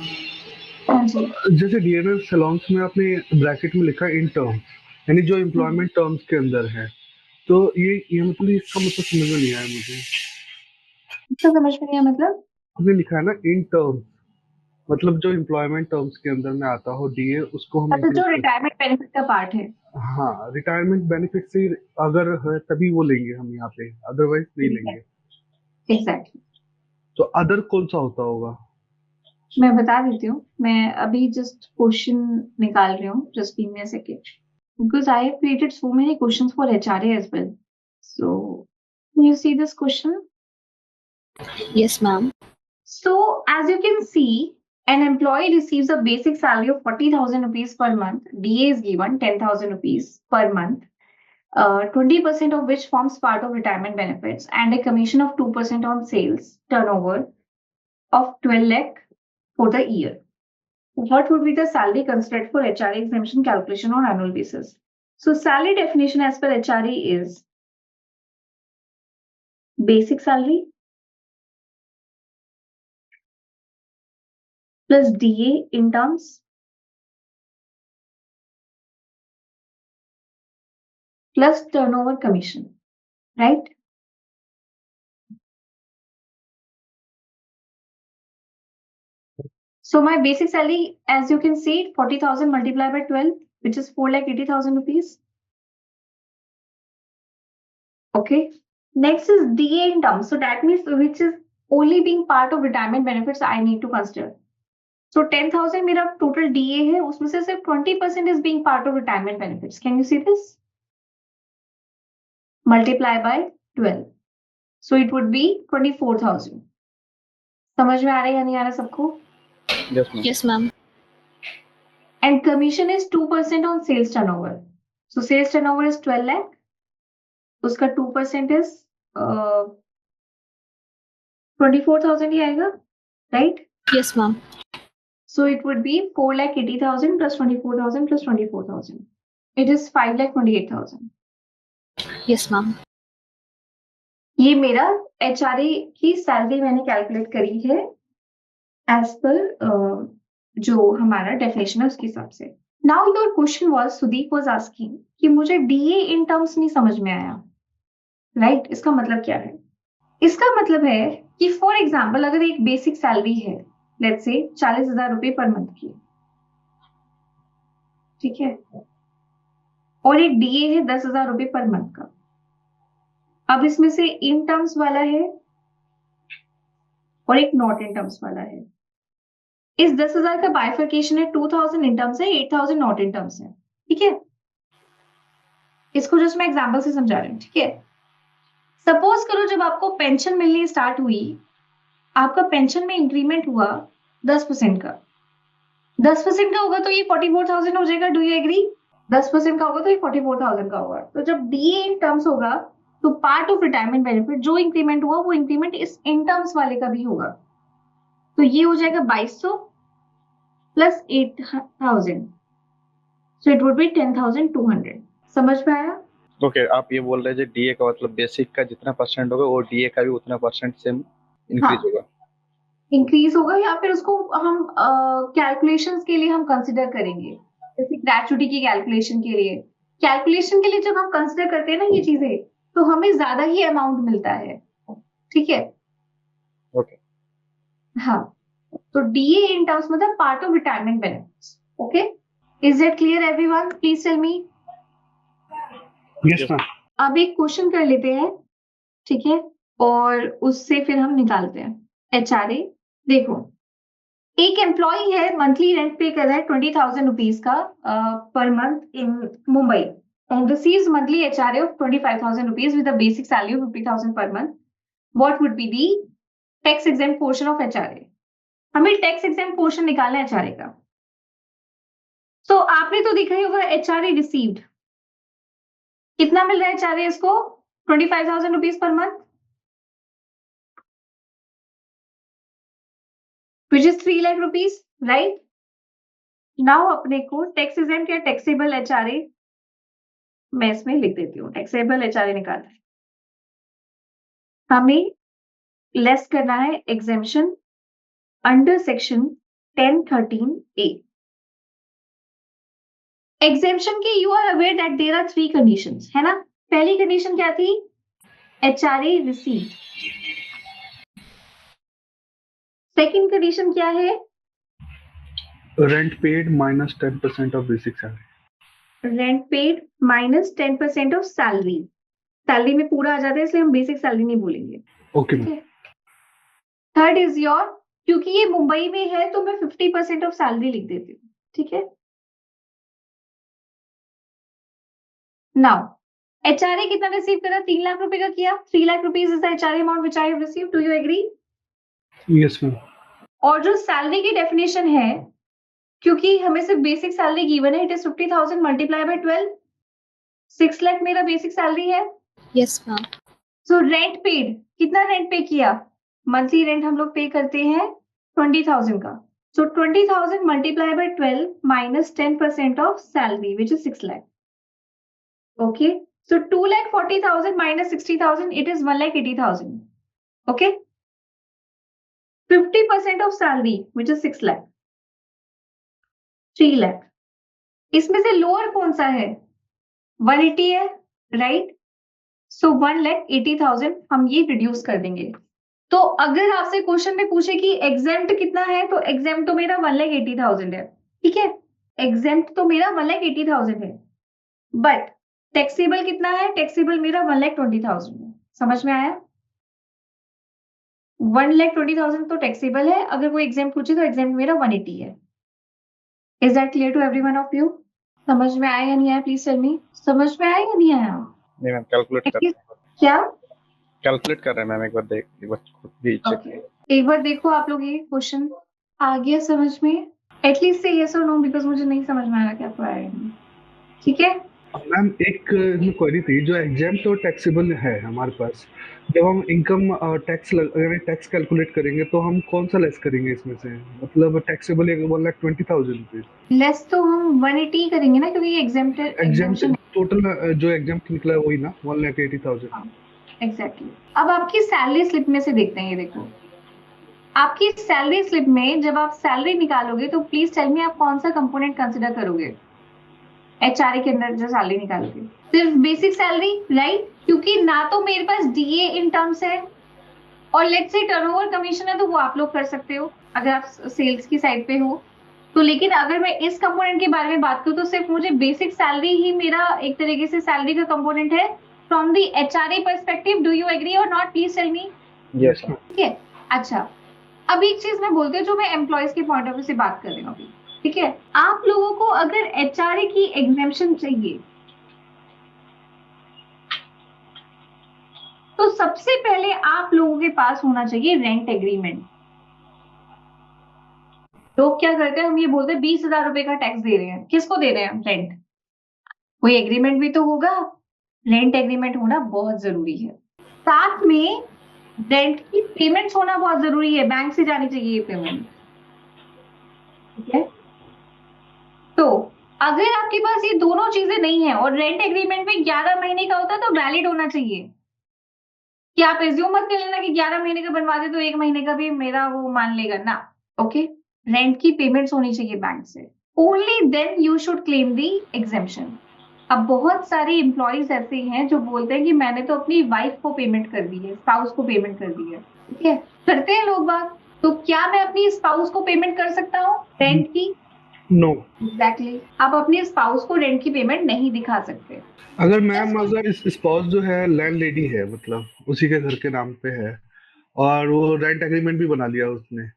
[SPEAKER 1] हाँ जी,
[SPEAKER 6] जैसे DNS सैलॉन्स में आपने ब्रैकेट में लिखा इन टर्म्स, यानी जो एम्प्लॉयमेंट टर्म्स के अंदर है, तो ये मतलब इसका मतलब समझ में नहीं आया मुझे।
[SPEAKER 1] तो समझ में नहीं आया मतलब?
[SPEAKER 6] आपने लिखा है ना इन टर्म्स, मतलब जो एम्प्लॉयमेंट टर्म्स के अंदर में आता हो DA, उसको हम
[SPEAKER 1] अच्छा, जो
[SPEAKER 6] include
[SPEAKER 1] रिटायरमेंट बेनिफिट का पार्ट है।
[SPEAKER 6] हाँ, रिटायरमेंट बेनिफिट से अगर है तभी वो लेंगे हम यहाँ पे, अदरवाइज नहीं लेंगे।
[SPEAKER 1] एग्जैक्टली,
[SPEAKER 6] तो अदर कौन सा होता होगा?
[SPEAKER 1] मैं बता देती हूँ, मैं अभी जस्ट क्वेश्चन निकाल रही हूँ, just give me a second, because I have created so many questions for HRA as well. So, can you see this question?
[SPEAKER 5] Yes ma'am.
[SPEAKER 1] So, as you can see, an employee receives a basic salary of 40,000 rupees per month. DA is given 10,000 rupees per month, 20% of which forms part of retirement benefits, and a commission of 2% on sales turnover of 12 lakh for the year. What would be the salary considered for HRA exemption calculation on annual basis? So, salary definition as per HRA is basic salary plus DA in terms plus turnover commission, right? So my basic salary, as you can see, 40,000 multiplied by 12, which is 4,80,000 rupees. Okay. Next is DA in terms. So that means which is only being part of retirement benefits I need to consider. So 10,000 मेरा total DA है, उसमें से सिर्फ 20% is being part of retirement benefits. Can you see this? Multiply by 12. So it would be 24,000. समझ में आ रहा है या नहीं आ रहा सबको?
[SPEAKER 2] Yes, ma'am.
[SPEAKER 5] Yes, ma'am.
[SPEAKER 1] And commission is 2% on sales turnover. So sales turnover is 12 lakh. उसका 2% is 24,000 ही आएगा, right?
[SPEAKER 5] Yes, ma'am.
[SPEAKER 1] So it would be 4,80,000 plus 24,000 plus 24,000. It is 5,28,000.
[SPEAKER 5] Yes, ma'am.
[SPEAKER 1] ये मेरा HRA की सैलरी मैंने calculate करी है as पर जो हमारा डेफिनेशन है उसके हिसाब से. Now your question was, Sudeep was asking कि मुझे DA इन टर्म्स नहीं समझ में आया, राइट? इसका मतलब क्या है? इसका मतलब है कि फॉर एग्जाम्पल अगर एक बेसिक सैलरी है, लेट्स से 40,000 रुपए पर मंथ की, ठीक है, और एक DA है 10,000 रुपए पर मंथ का. अब इसमें से इन टर्म्स वाला है और एक नॉट इन टर्म्स वाला है. इस 10,000 का बाइफर्केशन है, 2,000 इन टर्म्स है, 8,000 नॉट इन टर्म्स है, ठीक है? इसको जस्ट मैं एग्जांपल से समझा रही हूँ, ठीक है? सपोज करो जब आपको पेंशन मिलनी स्टार्ट हुई, आपका पेंशन में इंक्रीमेंट हुआ 10% का. 10% का होगा तो ये 44,000 हो जाएगा. Do you agree? 10% का होगा तो ये 44,000 का होगा. तो जब DA इन टर्म्स होगा तो पार्ट ऑफ रिटायरमेंट बेनिफिट जो इंक्रीमेंट हुआ वो इंक्रीमेंट इस इन टर्म्स वाले का भी होगा. तो ये हो जाएगा 2,200 plus 8,000. So it would be 10,200. समझ में आया?
[SPEAKER 2] ओके, आप ये बोल रहे हैं DA का मतलब बेसिक का जितना परसेंट होगा वो DA का भी उतना परसेंट सेम इंक्रीज होगा.
[SPEAKER 1] इंक्रीज होगा या फिर उसको हम कैलकुलेशंस के लिए हम कंसिडर करेंगे, जैसे ग्रेचुइटी की कैलकुलेशन के लिए. कैलकुलेशन के लिए जब हम कंसिडर करते हैं ना ये चीजें, तो हमें ज्यादा ही अमाउंट मिलता है, ठीक है?
[SPEAKER 2] ओके.
[SPEAKER 1] हाँ, तो DA इन टर्म्स मतलब part of retirement benefits. Okay, is that clear everyone? Please tell me.
[SPEAKER 6] Yes ma'am.
[SPEAKER 1] अब एक क्वेश्चन कर लेते हैं, ठीक है, और उससे फिर हम निकालते हैं HRA. देखो, एक एम्प्लॉय है, मंथली रेंट पे कर रहा है 20,000 रुपीज का per month in Mumbai and receives monthly HRA of 25,000 rupees with a basic salary of 50,000 per month. What would be the tax exempt portion of HRA? हमें टैक्स एग्जेम्प्ट पोर्शन निकालना है HRA का. तो आपने तो देखा ही होगा HRA रिसीव्ड कितना मिल रहा है HRA इसको, 25,000 rupees per month, which is 3 lakh rupees, right? Now अपने को टैक्स एग्जेम्प्ट या टैक्सेबल HRA मैं इसमें लिख देती हूँ. टैक्सेबल HRA निकालना है हमें, लेस करना है exemption under section 1013A. Exemption के you are aware that there are 3 conditions, है ना? पहली कंडीशन क्या थी? HRA received. सेकंड कंडीशन क्या है?
[SPEAKER 6] Rent paid minus 10% of basic salary.
[SPEAKER 1] Rent paid minus 10% of salary. Salary में पूरा आ जाता है इसलिए हम बेसिक सैलरी नहीं बोलेंगे.
[SPEAKER 6] Okay ma'am.
[SPEAKER 1] Third is your, क्योंकि ये मुंबई में है तो मैं 50% ऑफ सैलरी लिख देती हूँ, ठीक है? नाउ HRA कितना रिसीव करा? 3 लाख रुपए का किया. 3 lakh rupees is the HRA amount which I have received. Do you agree?
[SPEAKER 6] Yes ma'am.
[SPEAKER 1] और जो सैलरी की डेफिनेशन है, क्योंकि हमें सिर्फ बेसिक सैलरी गिवन है, it is 50,000 multiply by 12, 6 lakh मेरा बेसिक सैलरी है.
[SPEAKER 5] Yes, ma'am.
[SPEAKER 1] So rent paid, कितना रेंट पे किया? मंथली रेंट हम लोग पे करते हैं 20,000 का. सो 20,000 multiply by 12 minus 10% of salary which is 6 lakh. Okay, so 2,40,000 minus 60,000, it is 1,80,000. Okay, 50% of salary which is 6 lakh, 3 lakh. इसमें से लोअर कौन सा है? 180 है, राइट? सो 1,80,000 हम ये रिड्यूस कर देंगे. तो अगर आपसे क्वेश्चन में पूछे कि एग्जेम्प्ट कितना है, तो एग्जेम्प्ट तो मेरा 1,80,000 है, ठीक है? एग्जेम्प्ट तो मेरा 1,80,000 है, बट टैक्सेबल कितना है? टैक्सेबल मेरा 1,20,000 है। समझ में आया? 1,20,000 तो टैक्सेबल है। अगर कोई एग्जाम पूछे तो एग्जाम मेरा 180 है। Is that clear to everyone of you? समझ में आया या नहीं आया? Please tell me. समझ में आया या नहीं आया?
[SPEAKER 2] नहीं मैम, कैलकुलेट कर रहे हैं,
[SPEAKER 1] क्या?
[SPEAKER 2] कैलकुलेट कर रहे हैं मैम, एक बार खुद भी चेक।
[SPEAKER 1] ओके, एक बार देखो आप लोग, ये क्वेश्चन आ गया समझ में? एटलीस्ट से यस और नो, बिकॉज मुझे नहीं समझ में आ रहा क्या पढ़ा रहे हैं। ठीक है,
[SPEAKER 6] मैम एक क्वेरी थी, जो एग्जाम तो टैक्सेबल है हमारे पास, जब हम इनकम टैक्स कैलकुलेट करेंगे तो हम कौन सा लेस करेंगे इसमें से? मतलब टैक्सेबल 1,20,000 रुपीज।
[SPEAKER 1] लेस तो हम 180 करेंगे ना, क्योंकि ये एग्जाम्पशन
[SPEAKER 6] टोटल जो एग्जाम निकला है वही ना, 1,80,000।
[SPEAKER 1] एग्जैक्टली। अब आपकी सैलरी स्लिप में से देखते हैं। ये देखो, आपकी सैलरी स्लिप में जब आप सैलरी निकालोगे तो प्लीज टेल मी आप कौन सा कंपोनेंट कंसिडर करोगे एचआरए के अंदर जो सैलरी निकालोगे? सिर्फ बेसिक सैलरी, राइट? क्योंकि ना तो मेरे पास डीए इन टर्म्स है, और लेट्स से टर्नओवर कमीशन है तो वो आप लोग कर सकते हो अगर आप सेल्स की साइड पे हो तो। लेकिन अगर मैं इस कंपोनेंट के बारे में बात करूं तो सिर्फ मुझे बेसिक सैलरी ही मेरा एक तरीके से सैलरी का कंपोनेंट है from the HRA perspective. Do you agree or not? Please tell me.
[SPEAKER 2] Yes ma'am.
[SPEAKER 1] ठीक है, अच्छा। अब एक चीज मैं बोलती हूँ जो मैं एम्प्लॉयज के पॉइंट ऑफ व्यू से बात कर रही हूँ अभी। ठीक है, आप लोगों को अगर एचआरए की एग्जेम्पशन चाहिए तो सबसे पहले आप लोगों के पास होना चाहिए रेंट एग्रीमेंट। लोग क्या करते हैं, हम ये बोलते हैं 20,000 रुपए का टैक्स दे रहे हैं। किसको दे रहे हैं? रेंट। कोई एग्रीमेंट भी तो होगा। रेंट एग्रीमेंट होना बहुत जरूरी है। साथ में रेंट की पेमेंट्स होना बहुत जरूरी है, बैंक से जानी चाहिए ये पेमेंट। ठीक है, तो अगर आपके पास ये दोनों चीजें नहीं है और रेंट एग्रीमेंट में 11 महीने का होता है तो वैलिड होना चाहिए। कि आप एज्यूम मत कर लेना कि 11 महीने का बनवा दे तो 1 महीने का भी मेरा वो मान लेगा ना। ओके, रेंट की पेमेंट्स होनी चाहिए बैंक से। Only then you should claim the exemption. अब बहुत सारे एम्प्लॉयज ऐसे हैं जो बोलते हैं कि मैंने तो अपनी वाइफ को पेमेंट कर दी है, स्पाउस को पेमेंट कर दी है। ठीक है, करते हैं लोग बात। तो क्या मैं अपनी स्पाउस को पेमेंट कर सकता हूँ रेंट की?
[SPEAKER 6] नो।
[SPEAKER 1] एग्जैक्टली, आप अपने स्पाउस को रेंट की पेमेंट नहीं दिखा सकते।
[SPEAKER 6] अगर मैम अगर इस स्पाउस जो है लैंड लेडी है, मतलब उसी के घर के नाम पे है और वो रेंट एग्रीमेंट भी बना लिया उसने,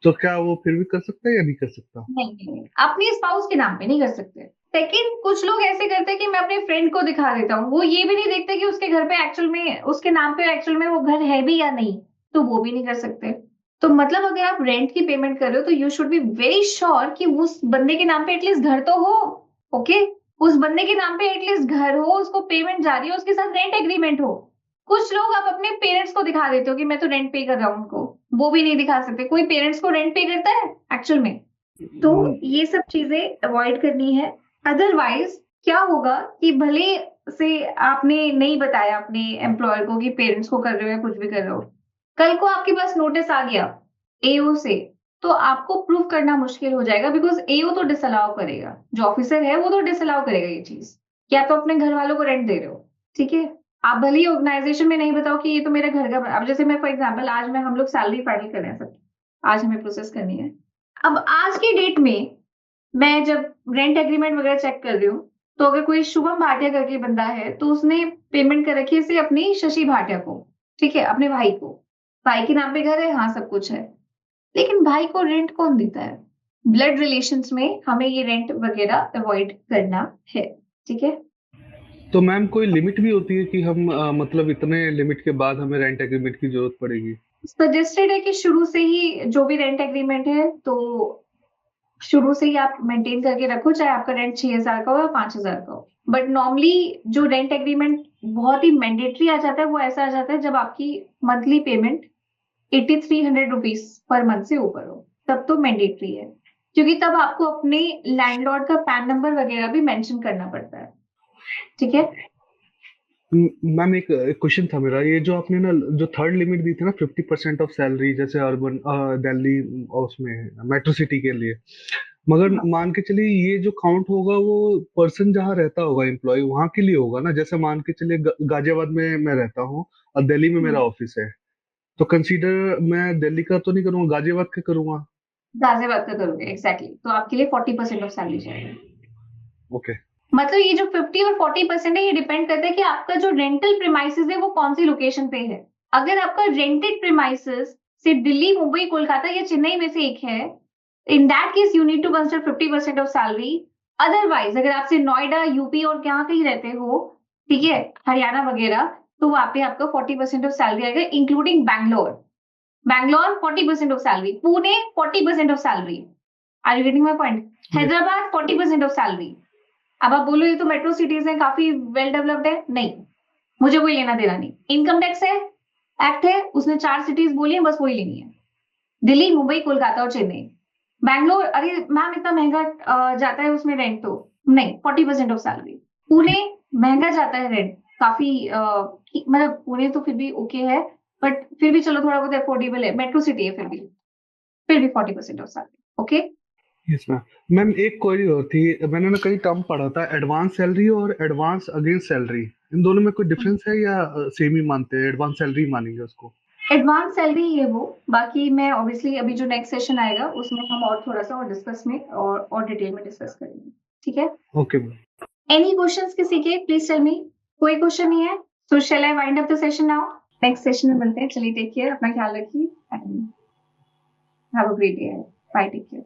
[SPEAKER 6] तो क्या वो फिर भी कर सकता है या नहीं कर सकता?
[SPEAKER 1] नहीं, अपनी स्पाउस के नाम पे नहीं कर सकते। सेकंड, कुछ लोग ऐसे करते हैं कि मैं अपने फ्रेंड को दिखा देता हूँ, वो ये भी नहीं देखते कि उसके घर पे एक्चुअल में उसके नाम पे एक्चुअल में वो घर है भी या नहीं, तो वो भी नहीं कर सकते। तो मतलब अगर आप रेंट की पेमेंट कर रहे हो तो you should be very sure कि उस बंदे के नाम पे एटलीस्ट घर तो हो। ओके, उस बंदे के नाम पे एटलीस्ट घर हो, उसको पेमेंट जा रही हो, उसके साथ रेंट एग्रीमेंट हो। कुछ लोग आप अपने पेरेंट्स को दिखा देते हो कि मैं तो रेंट पे कर रहा हूँ उनको, वो भी नहीं दिखा सकते। कोई पेरेंट्स को रेंट पे करता है एक्चुअल में? तो ये सब चीजें अवॉइड करनी है। अदरवाइज क्या होगा कि भले से आपने नहीं बताया अपने एम्प्लॉयर को कि पेरेंट्स को कर रहे हो या कुछ भी कर रहे हो, कल को आपके पास नोटिस आ गया एओ से तो आपको प्रूव करना मुश्किल हो जाएगा, बिकॉज एओ तो डिसअलाउ करेगा, जो ऑफिसर है वो तो डिसअलाउ करेगा ये चीज। या तो अपने घर वालों को रेंट दे रहे हो, ठीक है, आप भले ही ऑर्गेनाइजेशन में नहीं बताओ कि ये तो मेरे घर का। अब जैसे मैं फॉर एग्जाम्पल आज मैं हम लोग सैलरी फाइनल कर रहे हैं सब, आज हमें प्रोसेस करनी है। अब आज की डेट में मैं जब रेंट एग्रीमेंट वगैरह चेक कर रही हूँ तो अगर कोई शुभम भाटिया करके बंदा है तो उसने पेमेंट कर रखी है से अपनी शशि भाटिया को, ठीक है, अपने भाई को। भाई के नाम पे घर है, हाँ सब कुछ है, लेकिन भाई को रेंट कौन देता है? ब्लड रिलेशंस में हमें ये रेंट वगैरह अवॉइड करना है। ठीक है,
[SPEAKER 6] तो मैम कोई लिमिट भी होती है कि हम मतलब इतने लिमिट के बाद हमें रेंट एग्रीमेंट की जरूरत पड़ेगी?
[SPEAKER 1] सजेस्टेड है कि शुरू से ही जो भी रेंट एग्रीमेंट है तो शुरू से ही आप मेंटेन करके रखो, चाहे आपका रेंट 6,000 का हो या 5,000 का हो। बट नॉर्मली जो रेंट एग्रीमेंट बहुत ही मैंडेटरी आ जाता है वो ऐसा आ जाता है जब आपकी monthly payment 8,300 rupees per month से ऊपर हो, तब तो मैंडेटरी है, क्योंकि तब आपको अपने लैंडलॉर्ड का पैन नंबर वगैरह भी मेंशन करना पड़ता है। ठीक है,
[SPEAKER 6] मैम एक क्वेश्चन था मेरा, ये जो आपने ना जो थर्ड लिमिट दी थी ना 50% ऑफ सैलरी, जैसे अर्बन दिल्ली उसमें मेट्रो सिटी के लिए, मगर मान के चलिए ये जो काउंट होगा वो पर्सन जहाँ रहता होगा एम्प्लॉय वहां के लिए होगा ना। जैसे मान के चलिए गाजियाबाद में मैं रहता हूँ और दिल्ली में मेरा ऑफिस है, तो कंसीडर मैं दिल्ली का तो नहीं करूंगा, गाजियाबाद का करूंगा।
[SPEAKER 1] गाजियाबाद का करोगे एग्जैक्टली, तो आपके लिए 40% ऑफ सैलरी जाएगा।
[SPEAKER 6] ओके।
[SPEAKER 1] मतलब ये जो 50 और 40% है, ये डिपेंड करता है कि आपका जो रेंटल प्रीमाइसेस है वो कौन सी लोकेशन पे है। अगर आपका रेंटेड प्रीमाइसेस सिर्फ दिल्ली, मुंबई, कोलकाता या चेन्नई में से एक है, in that case you need to consider 50% of salary. Otherwise अगर आप सिर्फ नोएडा, यूपी और यहाँ कहीं रहते हो, ठीक है, हरियाणा वगैरह, तो वहां पे आपका 40% ऑफ सैलरी आएगा, including Bangalore. Bangalore 40% of salary, Pune 40% of salary. Are you getting my point? Hyderabad 40% of salary. अब आप बोलो ये तो मेट्रो सिटीज हैं, काफी वेल डेवलप्ड है, नहीं, मुझे कोई लेना देना नहीं। इनकम टैक्स है, एक्ट है, उसने 4 सिटीज बोली है, बस वही लेनी है, दिल्ली, मुंबई, कोलकाता और चेन्नई। बैंगलोर, अरे मैम इतना महंगा जाता है उसमें रेंट, तो नहीं, 40% ऑफ सैलरी। पुणे महंगा जाता है रेंट काफी, मतलब पुणे तो फिर भी ओके है, बट फिर भी चलो थोड़ा बहुत अफोर्डेबल है, मेट्रो सिटी है, फिर भी 40% of salary. Okay,
[SPEAKER 6] yes ma'am. Ma'am एक क्वेरी और थी, मैंने ना कहीं टर्म पढ़ा था, एडवांस सैलरी और एडवांस अगेंस्ट सैलरी, इन दोनों में कोई डिफरेंस है या सेम ही मानते हैं, एडवांस सैलरी मानेंगे उसको?
[SPEAKER 1] एडवांस सैलरी है वो। बाकी मैं ऑब्वियसली अभी जो नेक्स्ट सेशन आएगा उसमें हम और थोड़ा सा और डिस्कस में और डिटेल में डिस्कस करेंगे, ठीक है?
[SPEAKER 6] Okay ma'am.
[SPEAKER 1] एनी क्वेश्चंस किसी के? Please tell me. कोई क्वेश्चन नहीं है? So shall I wind up the session now? Next session में मिलते हैं। चलिए, टेक केयर, अपना ख्याल रखिए and have a great day. Bye, take care.